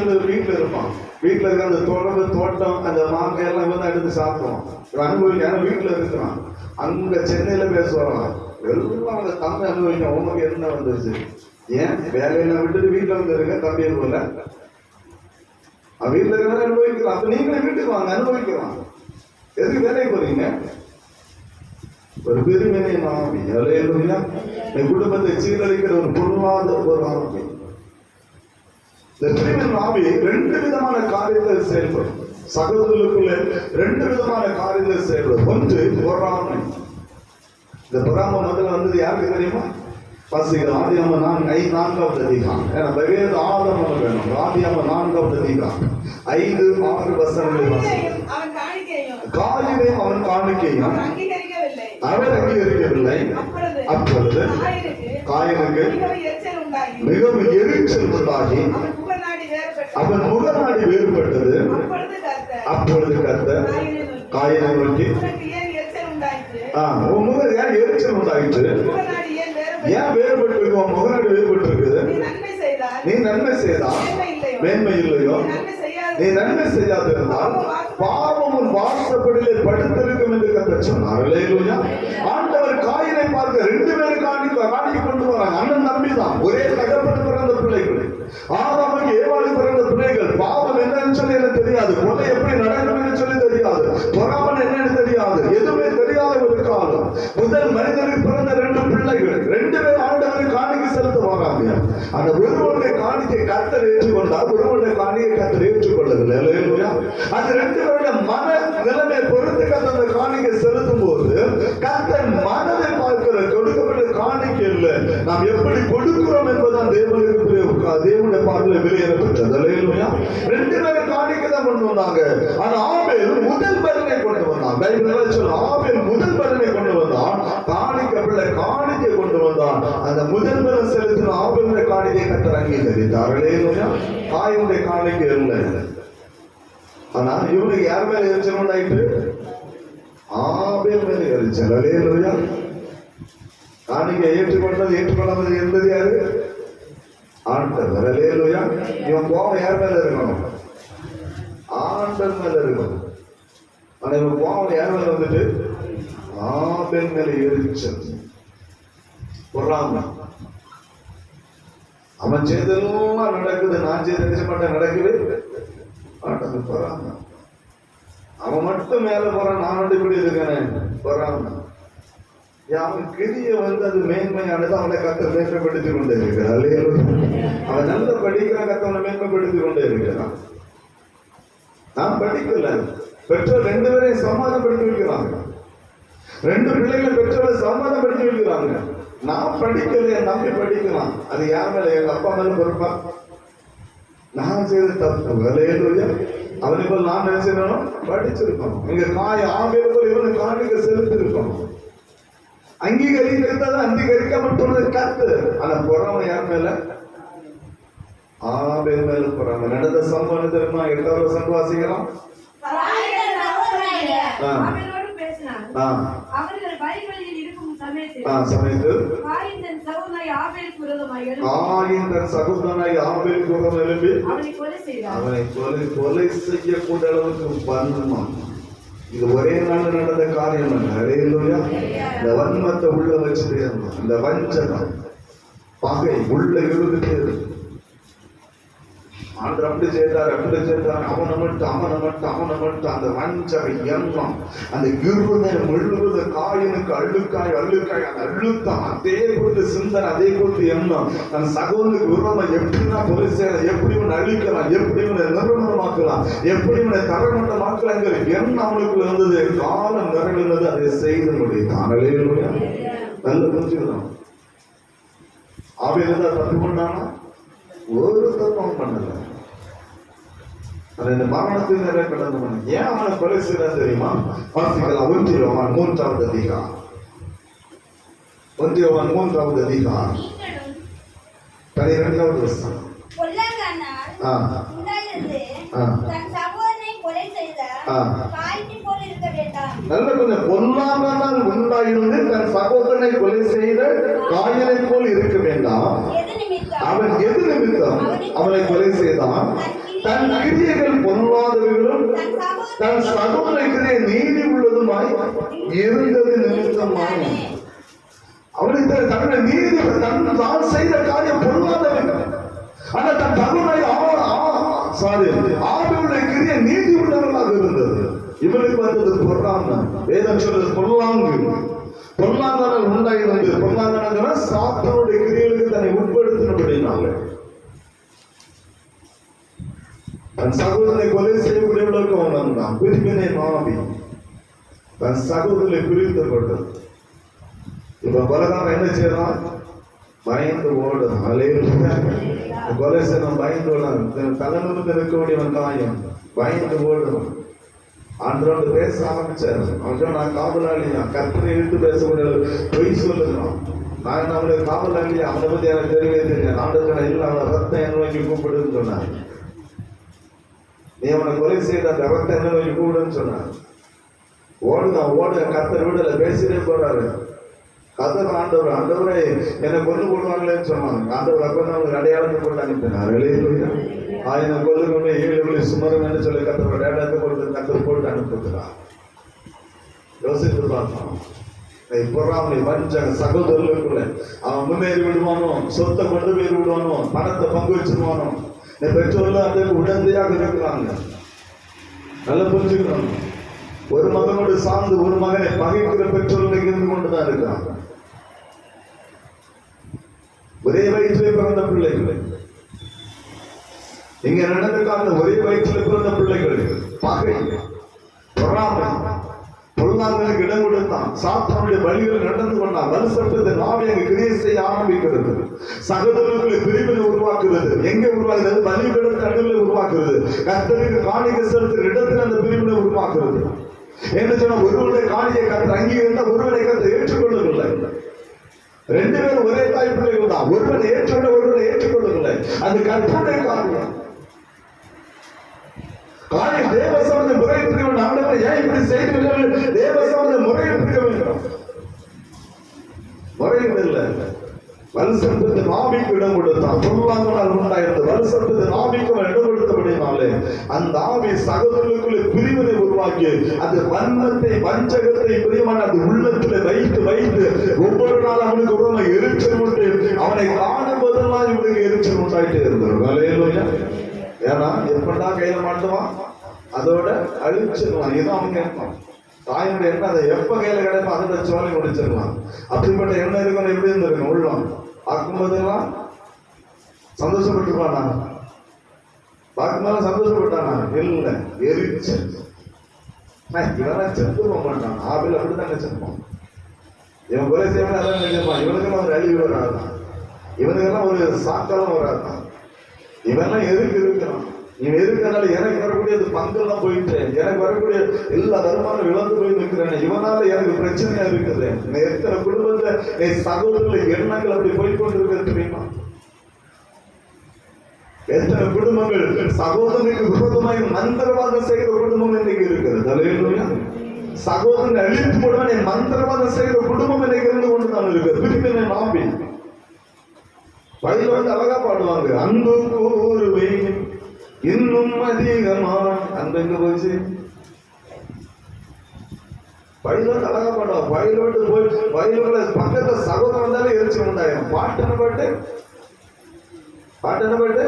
இருப்பான். வீட்டுல இருக்க அந்த தொடர்பு தோட்டம் அந்த மாங்காய் எல்லாம் இவன் தான் எடுத்து சாப்பிடுவான். அனுபவிக்க வீட்டுல இருக்கிறான். அங்க சென்னையில பேசுவாங்க. எல்லாம் அந்த தம்பி அனுபவிக்க உனக்கு என்ன வந்துருச்சு? ஏன் வேலையெல்லாம் விட்டுட்டு வீட்டுல வந்து இருக்க தம்பி போல வீட்டுல இருக்கிற அனுபவிக்கலாம். அப்ப நீங்களே வீட்டுக்கு வாங்க, அனுபவிக்கலாம். எதுக்கு வேலைக்கு போறீங்க? ஒரு பெருமையை ஆவி. அல்லேலூயா. என் குடும்பத்தை சீரழிக்கிற ஒரு பொருளாத ஒரு ஆவி. இந்த பிரிவின் ஆவி 2 விதமான காரியத்தில் செயல்படும். சகோதரர்களுக்குள்ள 2 விதமான காரியத்தில் செயல்படும். ஒன்று பொறாமை. இந்த பொறாமை முதல்ல வந்தது யாருக்கு தெரியுமா? பசிகள். ஆதியாகமம் 4வது அதிகாரம். ஏன்னா வெவ்வேறு ஆதாரம் வேணும். ஆதியாகமம் 4வது அதிகாரம் 5-6 வசனங்களை வாசிக்கிறோம். காயினையும் அவன் காணிக்கையும் அவர் அங்கீகரிக்கவில்லை. அப்பொழுது காயினுக்கு மிகவும் எரிச்சல் உண்டாகி அவன் முகநாடி வேறுபட்டது. அப்பொழுது கர்த்தர் காயினை நோக்கி, உன் முக ஏன் எரிச்சல் உண்டாயிற்று? ஏன் வேறுபட்டு இருக்கும்? முகநாடி வேறுபட்டு இருக்குது. நீ நன்மை செய்தால் மேன்மை இல்லையோ? நீ நன்மை செய்யாது இருந்தால் பாவம் உன் வாசப்படிலே படுத்திருக்கும் என்று கர்த்தர் சொன்னார். அல்லேலூயா. ஆண்டவர் காயினை பார்க்க 2 பேரும் காணிக்கை கொண்டு வராங்க. அண்ணன் தம்பி தான், ஒரே தகப்பன் பிறந்த பிள்ளைகள். ஆதாமுக்கு ஏவாளு பிறந்த பிள்ளைகள். பாவம் என்னன்னு சொல்லி எனக்கு தெரியாது. கொலை எப்படி நடக்கும் என்று சொல்லி தெரியாது. பொறாமல் என்னன்னு தெரியாது. எதுவுமே தெரியாத ஒரு காலம். முதல் மனிதனுக்கு பிறந்த 2 பிள்ளைகள். 2 பேரும் ஆண்டவரை காணிக்கை செலுத்த வராங்க. அந்த ஒருவனுடைய காணிக்கை கர்த்தர் ஏற்றுக்கொண்டார், ஒருவனுடைய காணிக்கை கர்த்தர் ஏற்றுக்கொள்ளவில்லை. அல்லேலூயா. அந்த 2 பேருடைய மன நிலைமை பொறுத்து கர்த்தர் அந்த காணிக்கை செலுத்தும் போது கர்த்தர் மனதை பார்க்கிற கொடுக்கப்பட்ட காணிக்கை இல்லை, நாம் எப்படி கொடுக்கிறோம் என்பதுதான் தேவனுடைய பார்வையில் விலையேறப்பட்டது. அல்லேலூயா. 2 பேரும் காணிக்கை தான் கொண்டு வந்தாங்க. ஆனா ஆபேல் முதல் பலனை கொண்டு வந்தான். பைபிள் சொல்ல ஆபேல் முதல் பலனை கொண்டு வந்தான். காணிக்கப்பட்ட காணிக்கை கொண்டு வந்தான். அந்த முதல் பலன் செலுத்தின ஆபேலுடைய காணிக்கை கர்த்தர் அங்கீகரித்தார். அல்லேலூயா. காயினுடைய காணிக்கை இல்லை. ஆனா இவனுக்கு யார் மேல எரிச்சல் உண்டாயிட்டு? ஆபேல் மேல எரிச்சல். அல்லேலூயா. காணிக்கை ஏற்றுக்கொள்ளாமல் இருந்தது யாரு? ஆண்டவர். அல்லேலூயா. இவன் கோபம் யார் மேல இருக்கணும்? ஆண்டவர் மேல இருக்கணும். ஆனா இவன் கோபம் யார் மேல வந்துட்டு? ஆபேல் மேல எரிச்சல். பொறாமை. அவன் செய்தெல்லாம் நடக்குது, நான் செய்த மாட்டேன், நடக்குது. ஆண்டவர் பொறாமை. அவன் மட்டும் மேல போறான், நான் இப்படி இருக்கேன். பொறாமை. அவன் கிரிய அது மேன்மையானது. அவனை கர்த்தர் மேன்மைப்படுத்தி கொண்டே இருக்கிறார். அவன் நல்ல படிக்கிறான், கர்த்தவனை மேன்மைப்படுத்தி கொண்டே இருக்கிறான். நான் படிக்கல. பெற்றோர் 2 பேரையும் சமாதானப்படுத்தி வைக்கிறாங்க. 2 பிள்ளைகள் பெற்றோரை சமாதானப்படுத்தி வைக்கிறாங்க. நான் படிக்கல, என் நம்பி படிக்கலாம். அது யார் மேல? எங்க அப்பா மேல பொறுப்பா? நான் செய்த தப்பு. அல்லேலூயா. அவனை போல் நான் நினைச்சிருக்கணும், படிச்சிருக்கணும். இங்க ஆபேல் போல் இவனை காணிக்கை செலுத்திருக்கணும். அங்கீகரிக்கிறது அங்கீகரிக்கப்பட்டுள்ளது கர்த்தர். ஆனா பொறாமை யார் மேல? ஆபேல் மேல பொறாமை. நடந்த சம்பவம் தெரியுமா? 8வது வசனம் வாசிக்கலாம். சமயத்து காயின் தன் சகோதரனாய் ஆபேலுக்கு விரோதமாய் எழும்பி அவனை கொலை செய்யக்கூடிய அளவுக்கு வன்மம். இது ஒரே நாள் நடந்த காரியம் அல்ல. ஹல்லேலூயா. இந்த வன்மத்தை உள்ள வச்சுட்டே இருந்தோம். இந்த வஞ்சகம் பகை உள்ள இருந்துட்டே இருக்கு. ஆண்டவர் அப்படி செய்தார் அவனை மட்டும் அந்த வஞ்சக எண்ணம், அந்த இருதயம் முழுவதும் காயினுக்கு அழுக்காய் அந்த அழுத்தம், அதே போட்டு சிந்தனை, அதே போட்டு எண்ணம், தன் சகோதரனுக்கு விரோதமா எப்படின்னா கொலை செய்யலாம், எப்படி ஒன்று அழிக்கலாம், எப்படி ஒன்று நிர்மூலமாக்கலாம், எப்படி ஒன்று தரமட்டமாக்கலாங்கிற எண்ணம் அவனுக்கு இருந்தது. காலம் நிறைவேறது அதை செய்து முடியும். ஹல்லேலூயா. நல்ல புரிஞ்சுக்கலாம். ஆபேல் தப்பு பண்ணானா? ஒரு தப்பும் பண்ணல. அந்த மரணத்தின் நிறைய கடந்து பண்ண. ஏன் அவனை கொலை செய்யறான் தெரியுமா? வாசிக்கலாம். 1 யோவான் 3வது அதிகாரம். 1 யோவான் 3வது அதிகாரம் 12வது வசனம். நல்ல கொஞ்சம் பொல்லாங்கனால் உண்டாயிருந்து தன் சகோதரனை கொலை செய்த காயனை போல் இருக்க வேண்டாம். அவன் எது நிமித்தம் அவனை கொலை செய்தான்? தன் கிரியைகள் பொல்லாதவர்களும் தன் சகோதரனுக்கு நீதி உள்ளதுமாய் இருந்தது நிமித்தமாய். அவனுக்கு தன்னுடைய நீதி தான் செய்த காரியம் பொல்லாதவர்கள். ஆனா தன் தகுனை ஆபேலுடைய கிரியை நீதி உள்ளவர்களாக இருந்தது. இவனுக்கு வந்தது பொறாமை. வேதம் சொல்றது பொல்லாங்கனால் உண்டாயிருந்து. பொல்லாங்கனா சாத்தானுடைய கிரியைகளுக்கு தன்னை உட்படுத்தினபடினால தன் சகோதரனை கொலை செய்யக்கூடியவர்களுக்கு அவன் வந்தான். பிரிவினை மாவி தன் சகோதரனை பிரித்தப்பட்டது. இப்ப கொலைகாரன் என்ன செய்யறான்? பயந்து ஓடுதான். கொலை செய்யணும், பயந்து ஓடான். தலைநிமிர்ந்து இருக்கக்கூடியவன் காயம் பயந்து ஓடுவான். ஆண்டவரோடு பேச ஆரம்பிச்சார். அவன் நான் காவலாளியா, கற்பனை இழுத்து பேசக்கூடிய பொய் சொல்லுகிறான். நான் அவனுடைய காவலாளியா, அவனை பத்தி எனக்கு தெரியவே தெரியும். ஆண்டவர்கள் இல்லை, அவனை ரத்தம் என்ன நோக்கி கூப்பிடுன்னு சொன்னார். நீ அவனை கொலை செய்த அந்த ரத்தம் என்ன நோக்கி கூப்பிடுன்னு சொன்னார். ஓடுங்க கர்த்தர் வீடுல பேசிட்டே போறாரு. கதர் ஆண்டவரை என்னை கொண்டு போடுவாங்களேன்னு சொன்னாங்க. ஆண்டவர் அப்ப அவங்களுக்கு அடையாளத்தை போட்டு அனுப்பினார். ஆயின கொண்டு 7 சுமரம் சொல்லி கத்தரோட அடையாளத்தை போட்டு அனுப்புகிறார். யோசித்து பார்த்தோம். பொறாமை வஞ்சக சகோதரர்களுக்குள்ள அவன் முன்னேறி விடுவானோ, சொத்தை கொண்டு போய் விடுவானோ, பணத்தை பங்கு வச்சிருவானோ. பெற்றோர்கள் அதற்கு உடந்தையாக இருக்கிறாங்க. நல்லா புரிஞ்சுக்கணும். ஒரு மகனோடு சார்ந்து ஒரு மகனை பகைக்கிற பெற்றோர்கள் இருந்து கொண்டுதான் இருக்கிறாங்க. ஒரே வயிற்றிலே பிறந்த பிள்ளைகள் இங்க நடந்திருக்காங்க. ஒரே வயிற்றிலே பிறந்த பிள்ளைகள் பகை, பொறாமை, பொருளாதாரங்களுக்கு இடம் கொடுத்தான். சாத்தானுடைய வழிகள் நடந்து கொண்டான். வலுசப்பட்ட நாவை அங்கு கிரியை செய்ய ஆரம்பிக்கிறது. சகோதரர்களை பிரிவினை உருவாக்குறது. எங்க உருவாக்குறது? பலிபீடத்தின் நடுவில் உருவாக்குறது. கர்த்தருக்கு காணிக்கை செலுத்துகிற இடத்தில் அந்த பிரிவினை உருவாக்குறது. என்ன சொன்னா, ஒருவருடைய காணியை கர்த்தர் அங்கீகரித்தால் ஒருவரை கர்த்தர் ஏற்றுக்கொள்ளவில்லை. 2 பேரும் ஒரே தாய் பிள்ளைகள் தான். ஒருவரை ஏற்றுக்கொள்ள ஒருவரை ஏற்றுக்கொள்ளவில்லை. அது கர்த்தருடைய காரியம். தேவசமந்த முறை பிரிக்க வேண்டும். ஆண்டவரை ஏன் இப்படி செய்கிறீர்கள்? தேவசமந்த முறையை பிரிக்க வேண்டும். முறையிடல. வலுசற்பத்தின் ஆவிக்கு இடம் கொடுத்தான். பொருளாதாரம் உண்டாயிருந்த வலுசற்பத்தின் ஆவிக்கு இடம் கொடுத்தபடினாலே அந்த ஆவி சகோதரர்களுக்குள்ளே பிரிவினை உருவாக்கி அந்த வன்மத்தை, வஞ்சகத்தை பிரியமான அந்த உள்ளத்துல வைத்து ஒவ்வொரு நாள் அவனுக்கு உடனே எரிச்சல் உண்டு. அவனை காணும் போதெல்லாம் இவனுக்கு எரிச்சல் உண்டாயிட்டே இருந்தது. ஏன்னா எப்படா கையில மாட்டுவான், அதோட அழிச்சிருவான். இதுதான் அவங்க எண்ணம். தாயினுடைய எண்ணம் அதை எப்ப கையில கிடைப்போம் அதை சோழி முடிச்சிடலாம். அப்படிப்பட்ட எண்ணம் இருக்கணும். எப்படி இருந்திருக்கணும்? உள்ளம் பார்க்கும் போதெல்லாம் சந்தோஷப்பட்டுருவானா? பார்க்கும் போது சந்தோஷப்பட்டானா? இல்லை, எரிச்சல். இவெல்லாம் செத்து போக மாட்டான். ஆபில் அப்படித்தானே செப்பான். இவன் கொலை செய்யணும் அதான் நினைச்சிருப்பான். இவனுக்கெல்லாம் ஒரு அழிவு வராதான், இவனுக்கெல்லாம் ஒரு சாக்காலம் வராதான். இவெல்லாம் எதுக்கு இருக்கிறான்? இவன் இருக்கிறனால எனக்கு வரக்கூடிய பங்கெல்லாம் போயிட்டு, எனக்கு வரக்கூடிய எல்லா வருமானம் இழந்து போய் நிற்கிறேன். இவனால எனக்கு பிரச்சனையா இருக்குது. இருக்கிற குடும்பத்துல சகோதரர்கள் எண்ணங்கள் அப்படி போய்கொண்டிருக்கிறது தெரியுமா? எத்தனை குடும்பங்கள் சகோதரனுக்கு விரோதமாய் மந்திரவாதம் செய்கிற குடும்பம் இன்னைக்கு இருக்கிறது. சகோதரனை அழித்து போடுவன், என் மந்திரவாதம் செய்கிற குடும்பம் எனக்கு இருந்து கொண்டு தான் இருக்கு. பிரிவினை நாம்பி பயில வந்து அழகா பாடுவாங்க, அன்பு கூறுவேன் இன்னும் அதிகமா. அன்பு எங்க போச்சு? பயில வந்து அழகா பாடுவாங்க. பயில வந்து போய் பயில பக்கத்துல சகோதரன் வந்தாலே எரிச்சு உண்டாயிரும். பாட்டு என்ன பாட்டு? பாட்டு என்ன பாட்டு?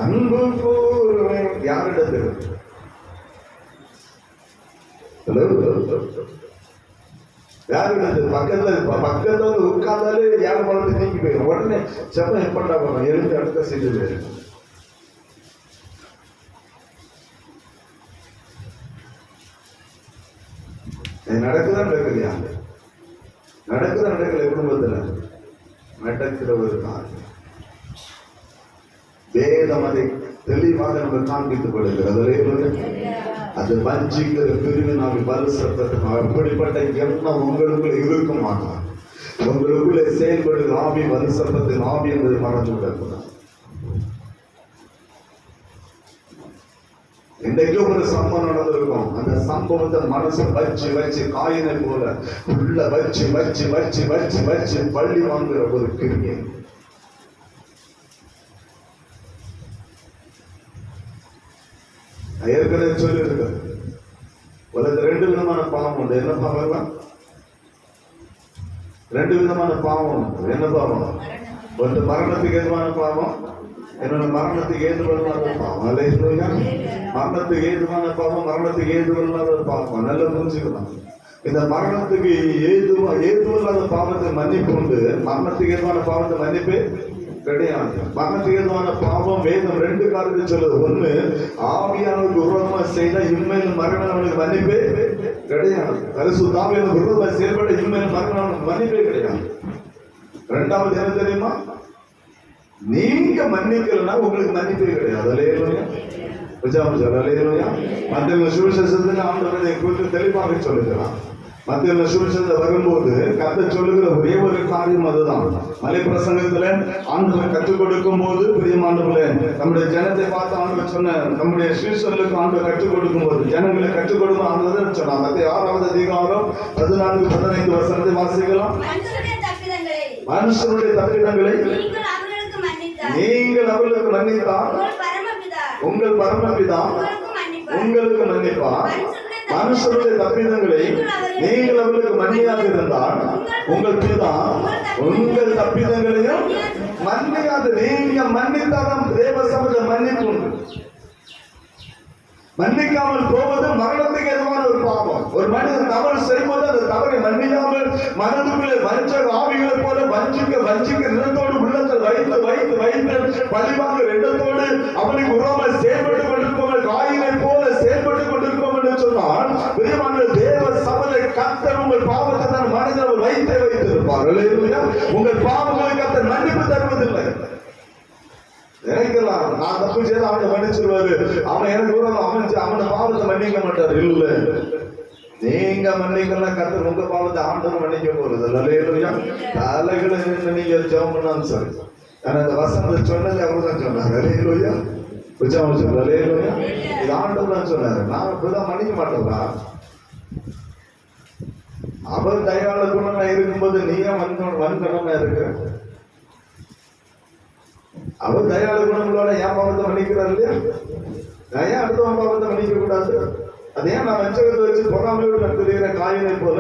அன்பு கூறுவேன். யாரிடத்தில்? யாரிடத்தில்? பக்கத்துல வந்து உட்கார்ந்தாலே யார் மனத்தை நீக்கி போயிடும். உடனே செப்பம் எப்பண்டா போறோம், எழுந்து அடுத்த செய்து நடக்குதான் நடக்குதுயா? நடக்குதான் நடக்கல? குடும்பத்துல நடக்கிற ஒரு காரியம் வேதம் அதை தெளிவாக நம்ம காண்பித்துக் கொடுக்கிறது. அது வஞ்சிக்கிற பிரிவினாவி பரிசுத்தம் அப்படிப்பட்ட எண்ணம் உங்களுக்குள்ள இருக்குமானா உங்களுக்குள்ள செயல்படுகிற ஆவி பரிசுத்தத்தின் ஆவி என்பதை மறந்து விடக்கூடாது. இன்றைக்கு ஒரு சம்பவம் நடந்திருக்கும். அந்த சம்பவத்தை மனசை வச்சு வச்சு காயினை போல உள்ள வச்சு வச்சு வச்சு வச்சு வச்சு பள்ளி வாங்குற ஒரு கிரியை. ஏற்கனவே சொல்லி இருக்க உலகத்துல 2 விதமான பாவம் உண்டு. என்ன பாவம்? 2 விதமான பாவம் உண்டு. என்ன பாவம்? ஒன்று மரணத்துக்கு ஏதுவான பாவம், என்னோட மரணத்துக்கு ஏதுவல்லாத பாவம். அல்லேலூயா. மரணத்துக்கு ஏதுவான பாவம், மரணத்துக்கு ஏதுவல்லாத பாவம். நல்லா புரிஞ்சுக்கலாம். இந்த மரணத்துக்கு ஏதுவல்லாத பாவத்தை மன்னிப்பு உண்டு, மரணத்துக்கு ஏதுவான பாவத்தை மன்னிப்பு கிடையாது. மரணத்துக்கு ஏதுவான பாவம் வேதம் 2 காரியத்தை சொல்லுது. ஒண்ணு, ஆவியானவருக்கு விரோதமா செய்த இன்மையில் மரணம் அவனுக்கு மன்னிப்பே கிடையாது. பரிசுத்த ஆவியானவருக்கு விரோதமா செயல்பட்ட இன்மையில் மரணம் அவனுக்கு மன்னிப்பே கிடையாது. 2வது என்ன தெரியுமா? நீங்க மன்னிக்கலன்னா உங்களுக்கு மன்னிப்பே கிடையாது. அல்லேலூயா. அல்லேலூயா. மத்தேயு சுவிசேஷத்துல ஆண்டவர் குறித்து தெளிவாக சொல்லுகிறார். மத்தேயு சுவிசேஷத்துல வரும்போது கர்த்தர் சொல்லுகிற ஒரே ஒரு காரியம் அதுதான். மலை பிரசங்கத்துல ஆண்டவர் கற்றுக் கொடுக்கும் போது பிரியமானவர்களே, நம்முடைய ஜனத்தை பார்த்து ஆண்டவர் சொன்ன, நம்முடைய சீஷர்களுக்கு ஆண்டவர் கற்றுக் கொடுக்கும் போது ஜனங்களை கற்றுக் கொடுக்கும் ஆண்டவர் சொன்னார். மத்தேயு 6வது அதிகாரம் 14-15 வசனத்தை வாசிக்கலாம். மனுஷனுடைய தப்பிதங்களை நீங்கள் அவர்களுக்கு மன்னித்தால் உங்கள் பரமபிதா உங்களுக்கு மன்னிப்பார். மனுஷனுடைய தப்பிதங்களை நீங்கள் அவர்களுக்கு மன்னியாக இருந்தால் உங்கள் பிதா உங்கள் தப்பிதங்களையும் மன்னியாது. நீங்க மன்னித்தாலும் தேவ சமூகத்தில் மன்னிப்பு உண்டு. மன்னிக்காமல் போவது மரணத்துக்கு எதுவான ஒரு பாவம். ஒரு மனிதன் தவறு செய்யும்போது அந்த தவறை மன்னிக்காமல் மனதுக்குள்ளே வஞ்ச ஆவிகளை போல வஞ்சிக்க நிலத்தோடு உள்ளத்தில் வைத்து வைத்து வைத்து பழிவாங்க எண்ணத்தோடு அவனுக்கு உருவமாக செயல்பட்டுக் கொண்டிருப்பவர்கள் காயினை போல செயல்பட்டுக் கொண்டிருப்போம் என்று சொன்னால் பிரியமான தேவ சபையை கர்த்தர் உங்கள் பாவத்தை தான் மனிதன் வைத்திருப்பார். உங்கள் பாவங்களுக்கு கர்த்தர் மன்னிப்பு தருவதில்லை. நினைக்கலாம் நான் தப்பு செய்து அவனை மன்னிச்சிருவாரு, அவன் எனக்கு அமைச்சு அவனை பாவத்தை மன்னிக்க மாட்டார். இல்ல, நீங்க மன்னிக்கலாம் கர்த்தர் உங்க பாவத்தை ஆண்டவர் மன்னிக்க போறது. அல்லேலூயா. தலைகளை நின்று நீங்க ஜெபம் பண்ணாலும் சரி. ஆனா இந்த வசனத்தை சொன்னது அவர் தான் சொன்னார். அல்லேலூயா. அல்லேலூயா. இது ஆண்டவர் தான் சொன்னாரு. நான் இப்படிதான் மன்னிக்க மாட்டேங்களா? அவர் தயாள குணமா இருக்கும்போது நீங்க வன்கணமா இருக்க. அவர் தயாள குணங்களோட ஏன் பாவத்தை மன்னிக்கிறார் இல்லையா? நான் ஏன் அடுத்தவன் பாவத்தை மன்னிக்க கூடாது? அது ஏன் நான் வஞ்சகத்தை வச்சு பொறாமையோடு நான் தெரிகிற காயினை போல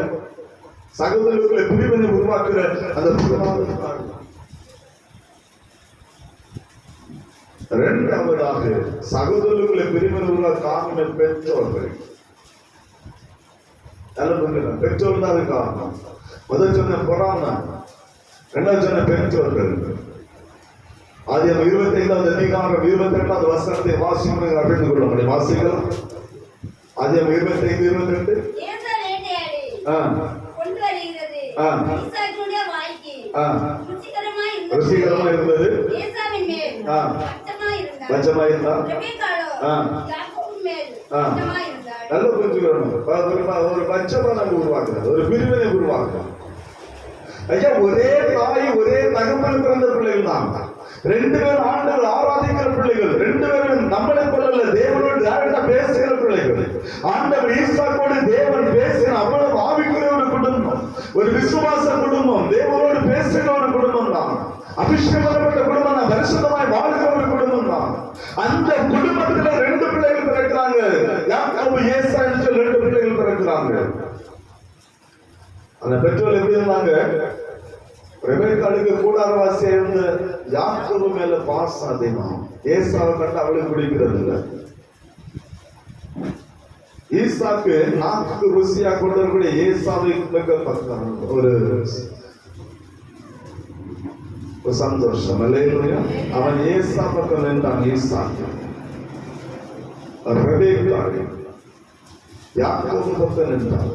சகோதரர்களை பிரிவினை உருவாக்குற அந்த இரண்டாவதாக சகோதரர்களை பிரிவினை உருவாக்க காரணம் பெற்றோர்கள். பெற்றோர் தான் அது காரணம். முதல் சொன்ன பொறாமை, 2வது சொன்ன பெற்றோர்கள். ஆதியாகமம் 25வது அதிகாரம் 22வது வசனத்தை வாசிக்க அறிந்து கொள்ள முடியும். வாசிக்கலாம். ஆதியாகமம் 25:22. ருசிகரமா இருந்தது, பச்சமா இருந்தா. நல்ல புரிஞ்சுக்கணும். ஒரு பச்சமா நம்ம உருவாக்குறது, ஒரு பிரிவினை உருவாக்குறோம். ஐயா, ஒரே தாய் ஒரே தகப்பன் பிறந்த பிள்ளைகள் தான். 2 பேரும் ஆண்டவர் ஆராதிக்கிற பிள்ளைகள். 2 பேரும் நம்மளை போல தேவனோடு டைரக்டா பேசுகிற பிள்ளைகள். ஆண்டவர் ஈசாக்கோடு தேவன் பேசின அபிஷேகம் பண்ணப்பட்ட குடும்பம் தான், பரிசுத்தமாய் வாழ்கிற ஒரு குடும்பம் தான். அந்த குடும்பத்துல 2 பிள்ளைகள் பிறக்கிறாங்க. யாக்கோபு ஏசா என்று 2 பிள்ளைகள் பிறக்கிறாங்க. அந்த பெற்றோர் எப்படி இருந்தாங்க? ரெபெக்காளுக்கு கூடாரவாசியா இருந்த யாக்கோபு மேல பாசம் அதிகம். ஏசாவை கண்டு அவளுக்கு பிடிக்கிறது இல்லை. ஈசாக்கு நாக்கு ருசியா கொண்டவர்களுடைய ஏசாவை ஒரு சந்தோஷம் இல்லையா? அவன் ஏசா பக்கம் நின்றான். ஈசாக்கு ரெபெக்காள் யாக்கோபு பக்கம் நின்றான்.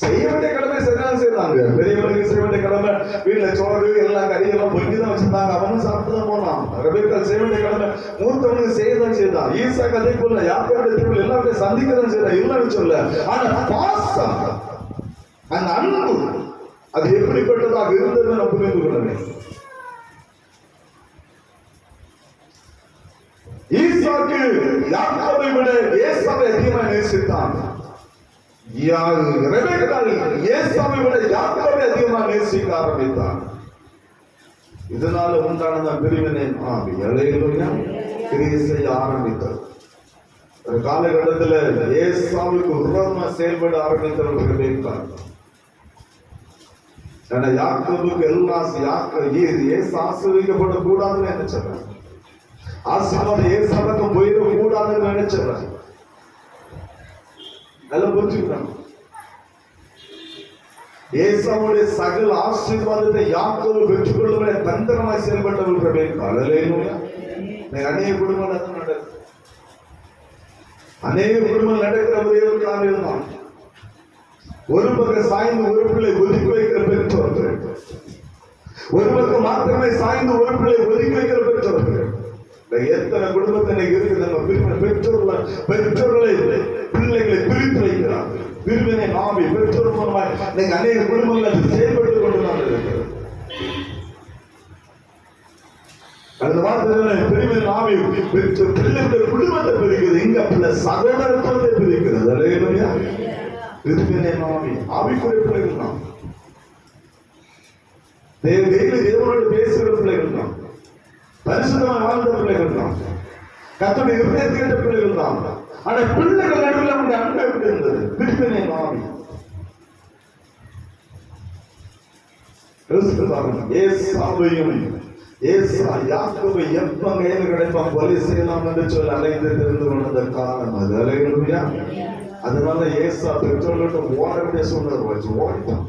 செய்ய வேண்டிய கடமை சரிதான் செய்தாங்க. பெரியவர்களுக்கு செய்ய வேண்டிய கடமை, வீட்டுல சோறு எல்லாம் கறியெல்லாம் பொங்கிதான் வச்சிருந்தாங்க. அவனும் சாப்பிட்டுதான் போனான். ரெபெக்காள் செய்ய வேண்டிய கடமை மூத்தவனுக்கு செய்யதான் செய்தான். ஈசாக்கு அதே போல யாக்கோபு எல்லாத்தையும் சந்திக்கதான் செய்தான், இல்லைன்னு சொல்ல. ஆனா பாசம், அந்த அன்பு, அது எப்படிப்பட்டதாக இருந்தது நான் புரிந்து கொள்ளவேன். ஈசாக்கு யாக்கோபை விட ஏசாவை அதிகமாக நேசித்தான். ரெபெக்காள் ஏசாவை விட யாக்கோபை அதிகமாக நேசிக்க ஆரம்பித்தான். இதனால உண்டான பிரிவினை ஆவி அல்லேலூயா கிரியை செய்ய ஆரம்பித்தது. ஒரு காலகட்டத்தில் ஏசாவுக்கு விரோதமா செயல்பட ஆரம்பித்தவர்கள் ரெபெக்காள். ஆனா யாக்கோபுக்கு எல்லாம் ஏசு ஆசீர்வதிக்கப்படக்கூடாதுன்னு நினைச்சவன், ஆசீர்வாதம் ஏசாவுக்கு போயிடக்கூடாதுன்னு நினைச்சவன். நல்லா புரிஞ்சுக்கிறாங்க. ஏசாவுடைய சகல ஆசீர்வாதத்தை யாக்கோபு பெற்றுக்கொள்ள தந்திரமாய் செயல்பட்டவர்கள் ரெபெக்காள். அல்லேலூயா. அநேக குடும்பம் நடக்குது. அநேக குடும்பம் நடக்கிற ஒரே ஒரு காரியம் தான், ஒரு பக்கம் சாய்ந்து ஒரு பிள்ளை ஒதுக்கி வைக்கிற பெற்றோர்கள், ஒரு பக்கம் மாத்திரமே சாய்ந்து ஒரு பிள்ளை ஒதுக்கி வைக்கிற பெற்றோர்கள். எத்தனை குடும்பத்தை இருக்குது? நம்ம பெற்றோர்களை பிள்ளைகளை பிரித்து வைக்கிறார்கள். பிரிவினை ஆவி பெற்றோர் மூலமாய் அநேக குடும்பங்கள் செயல்பட்டுக் கொண்டுதான் இருக்கிறது. அந்த வார்த்தை பிரிவினை ஆவி பிள்ளைகள் குடும்பத்தை பிரிக்கிறது, இங்க பிள்ளை சகோதரத்துவத்தை பிரிக்கிறது. அல்லேலூயா. பிரிவினை ஆவி ஆவிக்குரிய பிள்ளைகள் தான், தேவனோடு பேசுகிற பிள்ளைகள் தான், பரிசுத்தமாக வாழ்ந்த பிள்ளைகள் தான், கர்த்தருடைய இருதயத்தை கேட்ட பிள்ளைகள் தான். ஆனா பிள்ளைகள் நடுவில் அவனுடைய அன்பு எப்படி இருந்தது? பிரிவினை ஆவி. ஏசா யாக்கோபை எப்ப கையில கிடைப்பான் கொலை செய்யலாம் என்று சொல்லி அலைந்து தெரிந்து கொண்ட காரணம் அது. அல்லேலூயா. அதனால ஏசா பெற்றோர்கிட்ட ஓட வேண்டிய சூழ்நிலை வச்சு ஓடிட்டான்.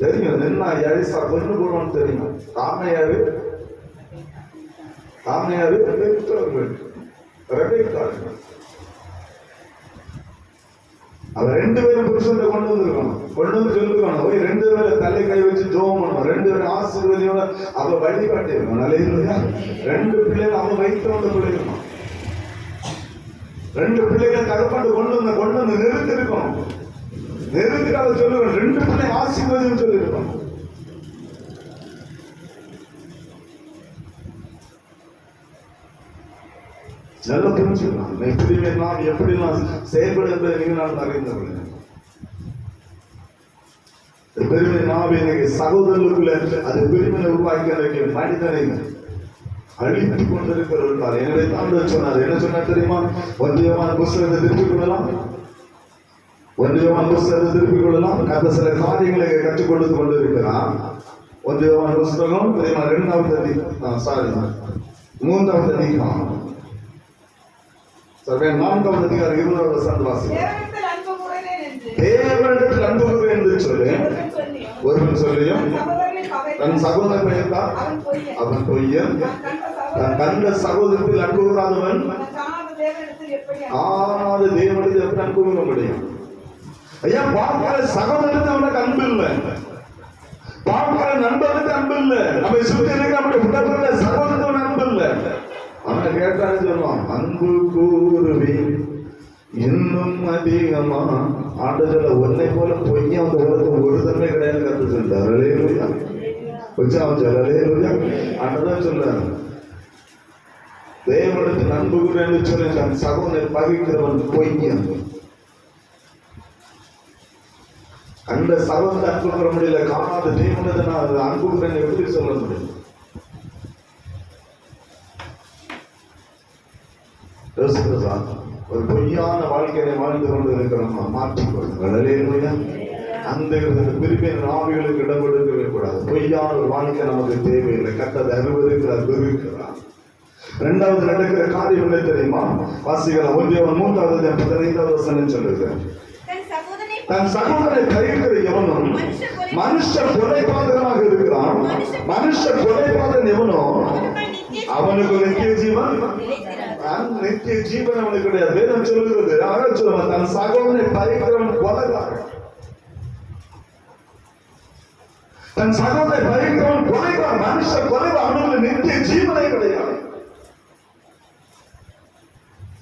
தெரியும் நின்னா ஏசா கொண்டு போடுவான்னு தெரியும். காரணம் யாரு? பெற்றோர்கள் ரெபெக்காள். அவ 2 பேரும் புருஷனை கொண்டு வந்திருக்கணும், கொண்டு வந்து சொல்லிருக்கணும். போய் 2 பேரை தலை கை வச்சு ஜோம் பண்ணணும், 2 பேரும் ஆசீர்வதியோட அவ வழிகாட்டி இருக்கணும். நல்ல 2 பிள்ளைகள் அவன் வைத்தவங்க பிள்ளைகள், 2 பிள்ளைகளை தகப்பட்டு கொண்டு வந்து நிறுத்தி இருக்கணும். நிறுத்தி அதை சொல்லுவேன், 2 பிள்ளை ஆசீர்வதியும் சொல்லியிருக்கணும். நல்லா புரிஞ்சுக்கலாம். எப்படிலாம் செயல்பட என்பதை நீங்க நான் அறிந்தவர்கள். பெருமை நாவி சகோதரர்களுக்குள்ள அது பெருமையை உருவாக்கி மனிதனை அழித்துக் கொண்டிருக்கிறார். எனவே தான் சொன்னார். என்ன சொன்னார் தெரியுமா? 1 யோவான் புத்தகத்தை திருப்பிக் கொள்ளலாம், 1 யோவான் புத்தகத்தை திருப்பிக் கொள்ளலாம். கர்த்தர் சில காரியங்களை கற்றுக் கொடுத்து கொண்டிருக்கிறார். 1 யோவான் புத்தகம் 3வது அதிகாரம் 4வது அதிகாரம் 20வது வசனம் வாசிங்க. தேவனிடத்தில் அன்பு கூறுவேன் என்று சொல்லி ஒருவன் சொல்லியும் தன் சகோதரன் பெயர்த்தால் அவன் பொய்யன், தன் கண்ட சகோதரத்தில் அன்பு கூறாதவன் ஆனாது தேவனிடத்தில் எப்படி அன்பு கூற முடியும்? ஐயா, பார்க்கிற சகோதரத்தை உனக்கு அன்பு இல்லை, பார்க்கிற நண்பனுக்கு அன்பு இல்லை, நம்ம சுற்றி இருக்க நம்முடைய உடம்புல சகோதரத்துவன் அன்பு இல்லை. அவனை கேட்டான்னு சொல்லுவான், அன்பு கூறுவேன் இன்னும் அதிகமா. ஆண்டதுல ஒன்னை போல பொய்யா அந்த உலகத்துக்கு ஒரு தன்மை கிடையாது கற்று சொல்றார். அல்லேலூயா. அல்லேலூயா. ஆண்டதான் சொல்றாரு, தேவனிடத்தில் அன்பு கூறுவேன் சொல்லி தன் சகோதரனை பகிர்கிறவன் பொய்யா. அந்த சகோதரத்தை அன்பு கூற முடியல, காணாத தேவனை நான் அன்பு கூறேன்னு எப்படி சொல்ல முடியும்? யோசிக்கிறதா? ஒரு பொய்யான வாழ்க்கையை வாழ்ந்து கொண்டு இருக்கிறோமா? மாற்றிக்கொள்ளுங்கள். அந்த பிரிவின் ஆவிகளுக்கு இடம் கொடுக்கவே கூடாது. பொய்யான ஒரு வாழ்க்கை நமக்கு தேவையில்லை. கட்டதை அறுவருக்கிறார், வெறுக்கிறார். இரண்டாவது நடக்கிற காரியம் என்ன தெரியுமா? வாசிக்கலாம். 1 வசனம் சொல்லுது, தன் சகோதரனை கைவிக்கிற எவனும் மனுஷ கொலைபாதகனாக இருக்கிறான். மனுஷ கொலைபாதகன் எவனோ அவனுக்கு நித்திய ஜீவன், நித்திய ஜீவன் அவனுக்கு கிடையாது. வேதம் சொல்லுகிறது, அழகு சொல்லுவான், தன் சகோதரனை பகைக்கிறவன் கொலைகாரன். தன் சகோதரனை பகைக்கிறவன் கொலைகாரன். மனுஷ கொலைவா அவனுக்கு நித்திய ஜீவனை கிடையாது.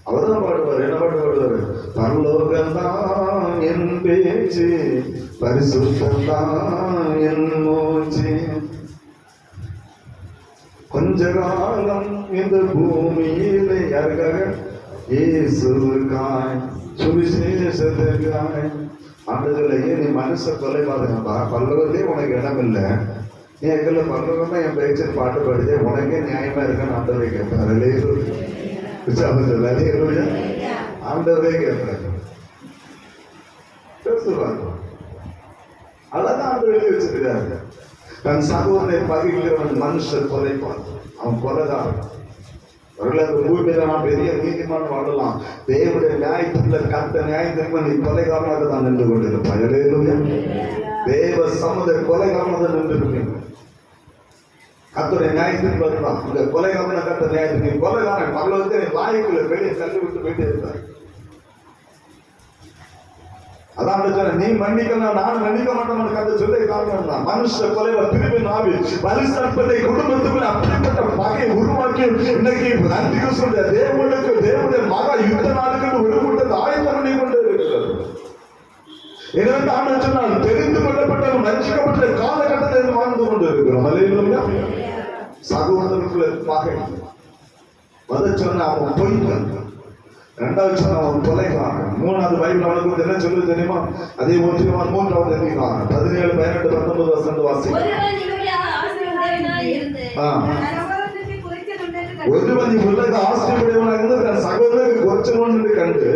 அவர்தான் பாடுவார். என்ன பாட்டு பாடுவார்? பரலோகம்தான் என் பேச்சு, பரிசுத்தம்தான் என் மூச்சு, கொஞ்ச காலம் இந்த பூமியில யாருக்காக? இயேசுவுக்காய், சுவிசேஷத்துக்காய். ஆண்டுகளையே நீ மனுஷ கொலைபாதகன்பா, பல்லவத்திலே உனக்கு இடம் இல்லை. நீ எங்கல்ல பல்லவம் என் பேச்சு பாட்டு பாடிதே, உனக்கே நியாயமா இருக்கான்னு ஆண்டவரை கேட்பார். ஆண்டவரே கேட்பார். அதான் ஆண்டவர் எழுதி வச்சிருக்காரு. தன் சகோதரனை பகைக்கிறவன் மனுஷர் கொலைப்பான், அவன் கொலைகாரன். பூமியில நான் பெரிய நீதிமான் வாழலாம், தேவனுடைய நியாயத்துல கத்த நியாயத்திற்கு நீ கொலைகாரனாக தான் நின்று கொண்டிருப்பான். தேவ சமுதாய கொலைகாரனாக நின்று இருப்பீங்க. கத்துடைய நியாயத்தின் பதிலாம் இந்த கொலைகாரன கத்த நியாயத்தின் கொலைகாரன் பரலோகத்தை வாய்க்குள்ள வெளியே தள்ளி விட்டு போயிட்டே இருந்தார். அதான் நீ மன்னிக்கலாம், நான் மன்னிக்க மாட்டேன் கத்த சொல்ல காரணம் தான். மனுஷ கொலைவ பிரிவின் ஆவி பலிசற்பத்தை குடும்பத்துக்குள்ள அப்படிப்பட்ட பகையை உருவாக்கி இன்னைக்கு நன்றிக்கு சொல்ற தேவனுக்கு தேவனுடைய மகா யுத்த நாளுக்கு ஒரு கூட்டத்தை ஆயத்தம் பண்ணி கொண்டு இருக்கிறது. எனவே தான் சொன்னால் தெரிந்து கொள்ளப்பட்ட ரட்சிக்கப்பட்ட காலகட்டத்தில் வாழ்ந்து கொண்டு இருக்கிறோம். அல்லேலூயா. சகோதரனுக்குள்ள பகை வத சொன்ன அவன் பொய்யன், இரண்டாவது சொன்ன அவன் கொலைகாரன். மூணாவது பைபிள் அவனுக்கு என்ன சொல்லுது தெரியுமா? அதே 3வது அதிகாரம் 17, 18, 19 வசனம் வாசி. ஒருவன் உலக ஆசையுடையவனாக இருந்து தன் சகோதரனுக்கு குறைச்சவன் என்று கண்டு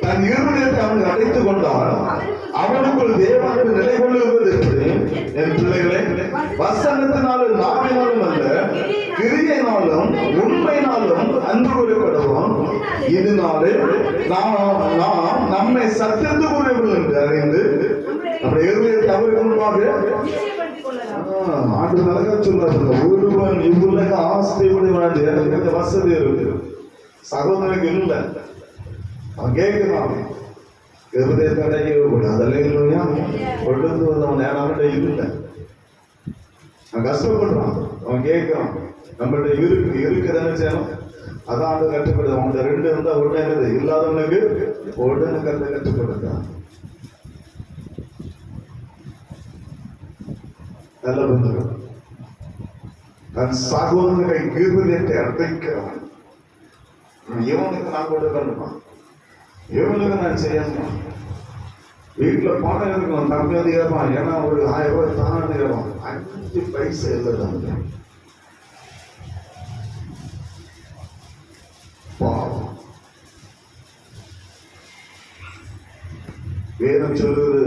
தன் இருதயத்தை அவனுக்கு அடைத்துக் கொண்டால் அவனுக்குள் தேவனுக்கு நிலை கொள்ளுவது எப்படி? என் பிள்ளைகளே, வசனத்தினாலும் நாவினாலும் அல்ல, கிரியையினாலும் உண்மையினாலும் அன்பு கூறப்படுவோம். இதனாலே நாம் நம்மை சத்தியத்துக்குரியவர்கள் என்று அறிந்து நம்முடைய இருதயத்தை அவருக்கு முன்பாக ஆண்டு அழகா சொல்றாங்க. ஒருவன் இவ்வுலக ஆசையுடையவன் வசதி இருக்கு, சகோதரனுக்கு இல்லை. அவன் கேட்கிறான், இருதயத்தை அடையவே கூடாது. அதெல்லாம் கொண்டு வந்தவன் நேரம் இல்லை. அவன் கஷ்டப்படுறான், அவன் கேட்கிறான். நம்மள்ட்ட இருக்குதானே செய்யணும். அதான் கட்டுப்படுது. அவன் 2 இருந்தா உடனே இல்லாதவனுக்கு உடனே கட்டுப்படுத்தான். நல்ல பந்துகள் தன் சகோதரனை இருதயத்தை அடைக்கிறவன். இவனுக்கு நான் கொடுக்கணுமா, இவனுக்கு நான் செய்யணுமா? வீட்டுல பணம் இருக்கணும், தம்பி அதிகமா, ஏன்னா ஒரு 1000 ரூபாய் தானே அதிகமா, 5 பைசா இல்லைதான். வேதம் சொல்றது,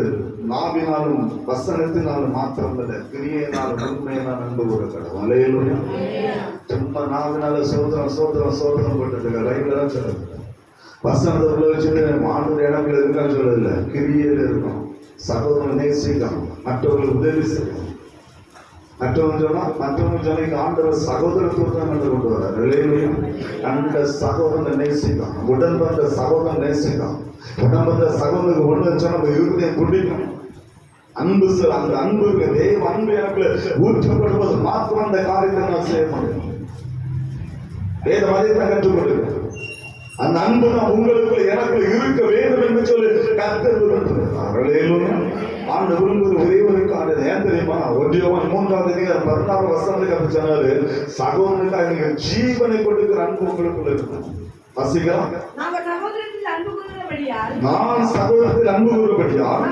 நாவினாலும் வசனத்தினாலும் மாத்திரம் இல்லை, கிரியையினாலும் உண்மையினால் அன்பு கூறப்படும். அல்லேலூயா. சும்மா நாவினால சோதரம் சோதரம் சோதரம் போட்டதுல லைவ்ல தான் சொல்லுது. வசனத்தை உள்ள வச்சுட்டு ஆண்டு இடங்கள் இருக்கான்னு சொல்லல, கிரியையில இருக்கும். சகோதரன் நேசிக்கலாம், மற்றவர்கள் உதவி செய்யணும். மற்றவங்க சொன்னா ஆண்டவர் சகோதரத்துவம் கண்டு கொண்டு வர்றார். அல்லேலூயா. அந்த சகோதரனை நேசிக்கலாம், உடன் வந்த சகோதரன் நேசிக்கலாம். உடன் வந்த சகோதரனுக்கு ஒன்று சொன்னா நம்ம இருதயம் குடிக்கும். அன்பு அந்த அன்பு தேவ அன்பு எனக்கு ஊற்றப்படுவது மாத்திரம் அந்த காரியத்தை நான் செய்ய முடியும். வேத மதியத்தை கற்றுக்கொள்ளுங்க. அந்த அன்பு தான் உங்களுக்கு எனக்கு இருக்க வேண்டும் என்று சொல்லி கர்த்தர் விரும்புகிறார். அல்லேலூயா. ஆண்டு விரும்புவது ஒரே ஒரு காரியம் ஏன் தெரியுமா? 1 யோவான் 3வது அதிகாரம் 16 வசனத்துக்கு அப்படி சொன்னாரு, சகோதரனுக்காக நீங்க ஜீவனை கொடுக்கிற அன்பு உங்களுக்குள்ள இருக்கும். வசிக்கலாம். நான் சகோதரத்தில் அன்பு கூறுபடியால்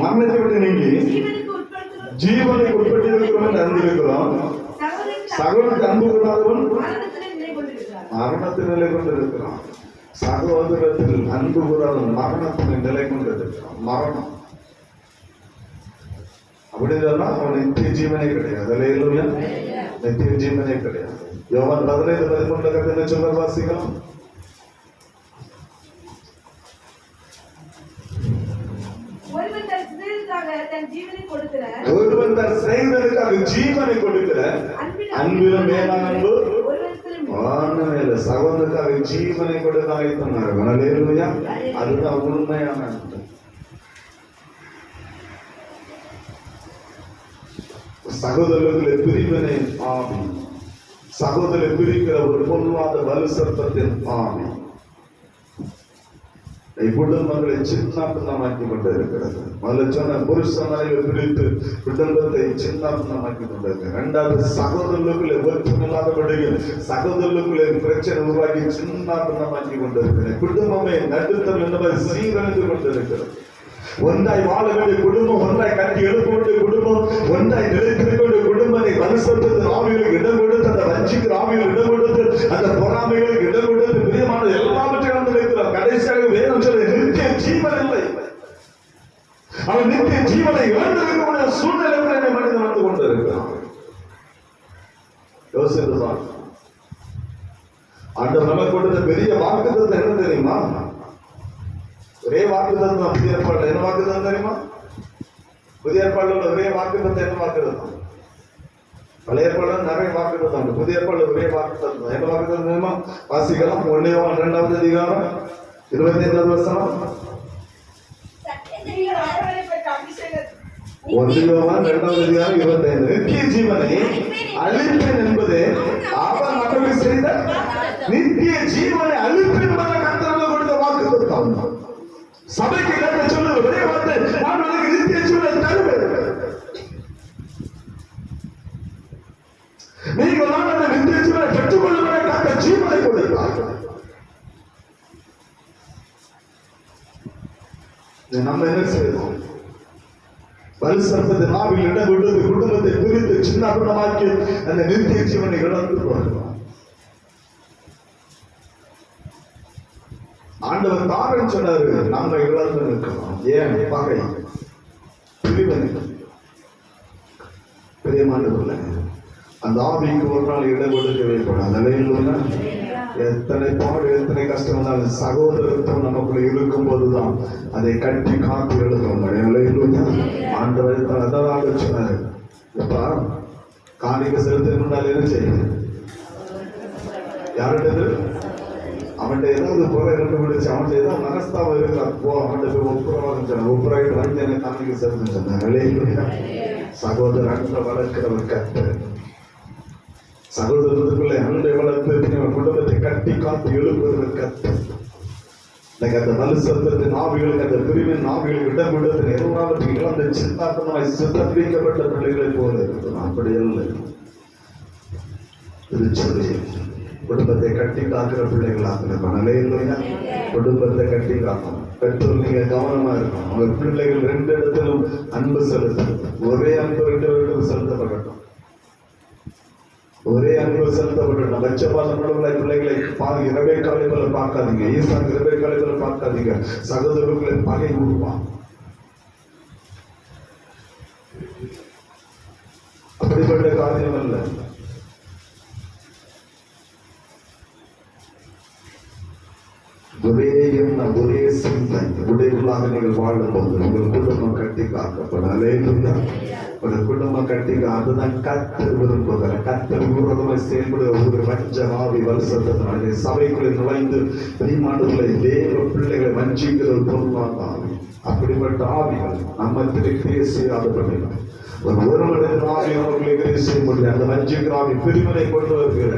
மரணத்தை விட்டு நீங்கி ஜீவனுக்கு உட்படுத்தும் ஜீவனை உட்பட்டிருக்கிறோம் என்று அறிந்திருக்கிறோம். சகோதரனுக்கு அன்பு கூடாதவன் மரணத்திலே நிலை கொண்டிருக்கிறார். மரணத்தில் நிலை கொண்டிருக்கிறான். சகோதரத்தில் அன்பு கூடாதவன் மரணத்தில் நிலை கொண்டிருக்கிறான். மரணம் அப்படின்னு சொன்னா அவன் நித்திய ஜீவனே கிடையாது. அல்லேலூயா. நித்திய ஜீவனே கிடையாது. யோவான் 15:13 என்ன சொல்ற வாசிக்கலாம். ஒருவன் தன் சிநேகிதனுக்காக தன் ஜீவனை கொடுக்கிற ஒருவன் தன் சிநேகிதனுக்காக ஜீவனை கொடுக்கிற அன்பிலும் மேலான அன்பு வானமேல சகோதரனுக்காக ஜீவனை கொடுக்க ஆயத்தமாக. அல்லேலூயா. அதுதான் உண்மையான அன்பு. சகோதரர்களை பிரிவினை ஆவி, சகோதரரை பிரிக்கிற ஒரு பொல்லாத வலு சர்ப்பத்தின் ஆவி குடும்பங்களை சின்னாபின்னமாக்கி கொண்டு இருக்கிறது. முதல்ல சொன்ன புருஷ மனைவி பிரித்து குடும்பத்தை சின்னாபின்னமாக்கி கொண்டு இருக்கு. இரண்டாவது சகோதரர்களுக்குள்ளே ஒற்றுமில்லாதபடிகள் சகோதரர்களுக்குள்ளே பிரச்சனை உருவாக்கி சின்னாபின்னமாக்கி கொண்டு இருக்கிறது. குடும்பமே நடுத்தல் என்பதை சீரழிந்து கொண்டு இருக்கிறது. ஒன்றாய் வாழ வேண்டிய குடும்பம், ஒன்றாய் கட்டி எழுப்ப வேண்டிய குடும்பம், ஒன்றாய் நிலைத்திருக்க வேண்டிய குடும்பத்தை வலுசத்தின் ஆவிகளுக்கு இடம் கொடுத்து, அந்த வஞ்சிக்கிற ஆவிகள் இடம் கொடுத்து, அந்த பொறாமைகளுக்கு இடம் கொடுத்து, பிரியமான எல்லாவற்றையும் நிலைக்கிறார். கடைசியாக வேணும் சொல்ல நித்திய ஜீவன் இல்லை. அவன் நித்திய ஜீவனை இழந்திருக்கக்கூடிய சூழ்நிலை மனிதன் வந்து கொண்டு இருக்கிறான். யோசித்துதான் ஆண்டவர் நமக்கு கொடுத்த பெரிய வாக்குத்தத்தம் என்ன தெரியுமா? ஒரே வாக்குத்தத்தம் புதிய ஏற்பாடு. என்ன வாக்குத்தத்தம் தெரியுமா? புதிய ஏற்பாடுல ஒரே வாக்குத்தத்தம் என்ன வாக்குத்தத்தம்? பழைய ஏற்பாடுல நிறைய வாக்குத்தத்தம், புதிய ஏற்பாடுல ஒரே வாக்குத்தத்தம். என்ன வாக்குத்தத்தம் தெரியுமா? வாசிக்கலாம். 1 யோவான் 2வது அதிகாரம் 25வது வசனம். 1 யோவான் 2வது அதிகாரம் 25. நித்திய ஜீவனை அழிப்பேன் என்பது அவன் மக்களுக்கு செய்த நித்திய ஜீவனை அழிப்பேன் என்பதை கர்த்தர் கொடுத்த வாக்குத்தத்தம். சபைக்கு கேட்க சொல்லு ஒரே வார்த்தை, நான் உனக்கு நித்திய ஜீவனை தருவேன். நீங்கள் நான் அந்த நித்திய ஜீவனை பெற்றுக்கொள்ளுவதை காத்த ஜீவனை கொடுத்தார். நம்ம என்ன செய்யணும்? வலுசர்ப்பத்தின் ஆவியில் இடம் கொடுத்து குடும்பத்தை பிரித்து சின்னாபின்னமாக்கி அந்த நித்திய ஜீவனை இழந்து வருகிறோம். ஆண்டவர் தாரன் சொன்னாரு, நாங்கள் இழந்து இருக்கிறோம். ஏன்? பகை, பிரிவினை. பிரியமானவர்களே, அந்த ஆவிக்கு ஒரு நாள் இடம் கொடுக்கவே கூடாது. எத்தனை பாடு, எத்தனை கஷ்டம் வந்தாலும் சகோதரத்துவம் நமக்குள்ள இருக்கும் போதுதான் அதை கட்டி காத்து எழுதும். ஆண்டவர் அதனால சொன்னாரு, எப்பா காணிக்க செலுத்த முன்னால் என்ன செய்யும்? யாருடையது? அவன்கிட்ட ஏதாவது குறை இருந்து விடுச்சு, அவன்கிட்ட ஏதாவது மனஸ்தாபம் இருக்கா, போ அவன்கிட்ட போய் ஒப்புரவாக சொன்ன ஒப்புராயிட்டு வந்து எனக்கு காணிக்க செலுத்த சொன்னாங்க. சகோதர அன்பை வளர்க்கிறவர் கர்த்தர். சகோதரத்துக்குள்ளே அன்பை வளர்த்து குடும்பத்தை கட்டி காத்து எழுப்புவது கர்த்தர். எனக்கு அந்த வலுசர்ப்பத்தின் ஆவிகளுக்கு, அந்த பிரிவின் ஆவிகளுக்கு இடம் கொடுத்து எல்லாவற்றையும் இழந்த சின்னாபின்னமாய் சித்தரிக்கப்பட்ட பிள்ளைகளை போல இருக்கணும். அப்படி அல்ல. திருச்சபை குடும்பத்தை கட்டி காக்கிற பிள்ளைகளாக மனநிலையில குடும்பத்தை கட்டி காக்கணும். பெற்றோர் நீங்க கவனமா இருக்கணும். உங்க பிள்ளைகள் 2 இடத்திலும் அன்பு செலுத்தணும். ஒரே அன்பு 2 இடத்திலும் செலுத்தப்படட்டும். ஒரே அன்பு செலுத்தப்படட்டும். பட்சபாதமுள்ள பிள்ளைகளை இரவே காலைகளை பார்க்காதீங்க. ஈசான் இரவே காலைகளை பார்க்காதீங்க. சகோதரர்களை பகை உருவான். அப்படிப்பட்ட காரியம் அல்ல. ஒரே எண்ணம், ஒரே சிந்தை உடையவர்களாக நீங்கள் வாழும்போது உங்கள் குடும்பம் கட்டி காக்கப்படும். ஒரு குடும்பம் கட்டி அதுதான் கர்த்தர் விரும்புகிற, கர்த்தர் விரோதமாக செயல்படுகிற ஒரு வஞ்சமாவி வலுசத்தினாலே சபைக்குள்ளே நுழைந்து பிரிமாண்டுகளை தேவ பிள்ளைகளை வஞ்சிக்கிற ஒரு பொருளாக ஆவி. அப்படிப்பட்ட ஆவிகள் நம்ம கிரியை செய்யாதபடிகள் ஒரு மனிதன் ஆவி அவர்களை கிரியை செய்ய முடியாது. அந்த வஞ்சிக்கிற ஆவி பிரிவினை கொண்டு வருகிற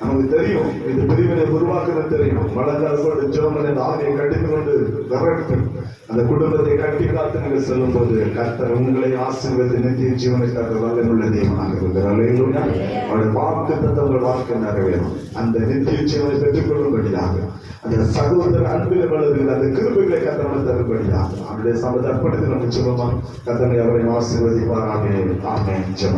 நமக்கு தெரியும் இந்த பிரிவினை உருவாக்குறது தெரியும். மலங்காலோடு ஜோமனை ஆவியை கட்டித்து கொண்டு விரட்டு அந்த குடும்பத்தை கட்டி காத்து நீங்கள் செல்லும் போது கர்த்தர் உங்களை ஆசீர்வதித்து நித்திய ஜீவனை தர வல்லமையுள்ள தேவனாக இருக்கிறார். அல்லேலூயா. அவருடைய வாக்கு தத்தங்கள் வாழ்க்கை நிறைவேறும். அந்த நித்திய ஜீவனை பெற்றுக் கொள்ளும்படியாக அந்த சகோதர அன்பில் வளர்கிற அந்த கிருபைகளை கத்தனை தரும்படியாக அவருடைய சமத அர்ப்பணித்து நம்ம சொல்லுமா கத்தனை அவரை ஆசீர்வதிப்பாராக. ஆமென். ஜெபம்.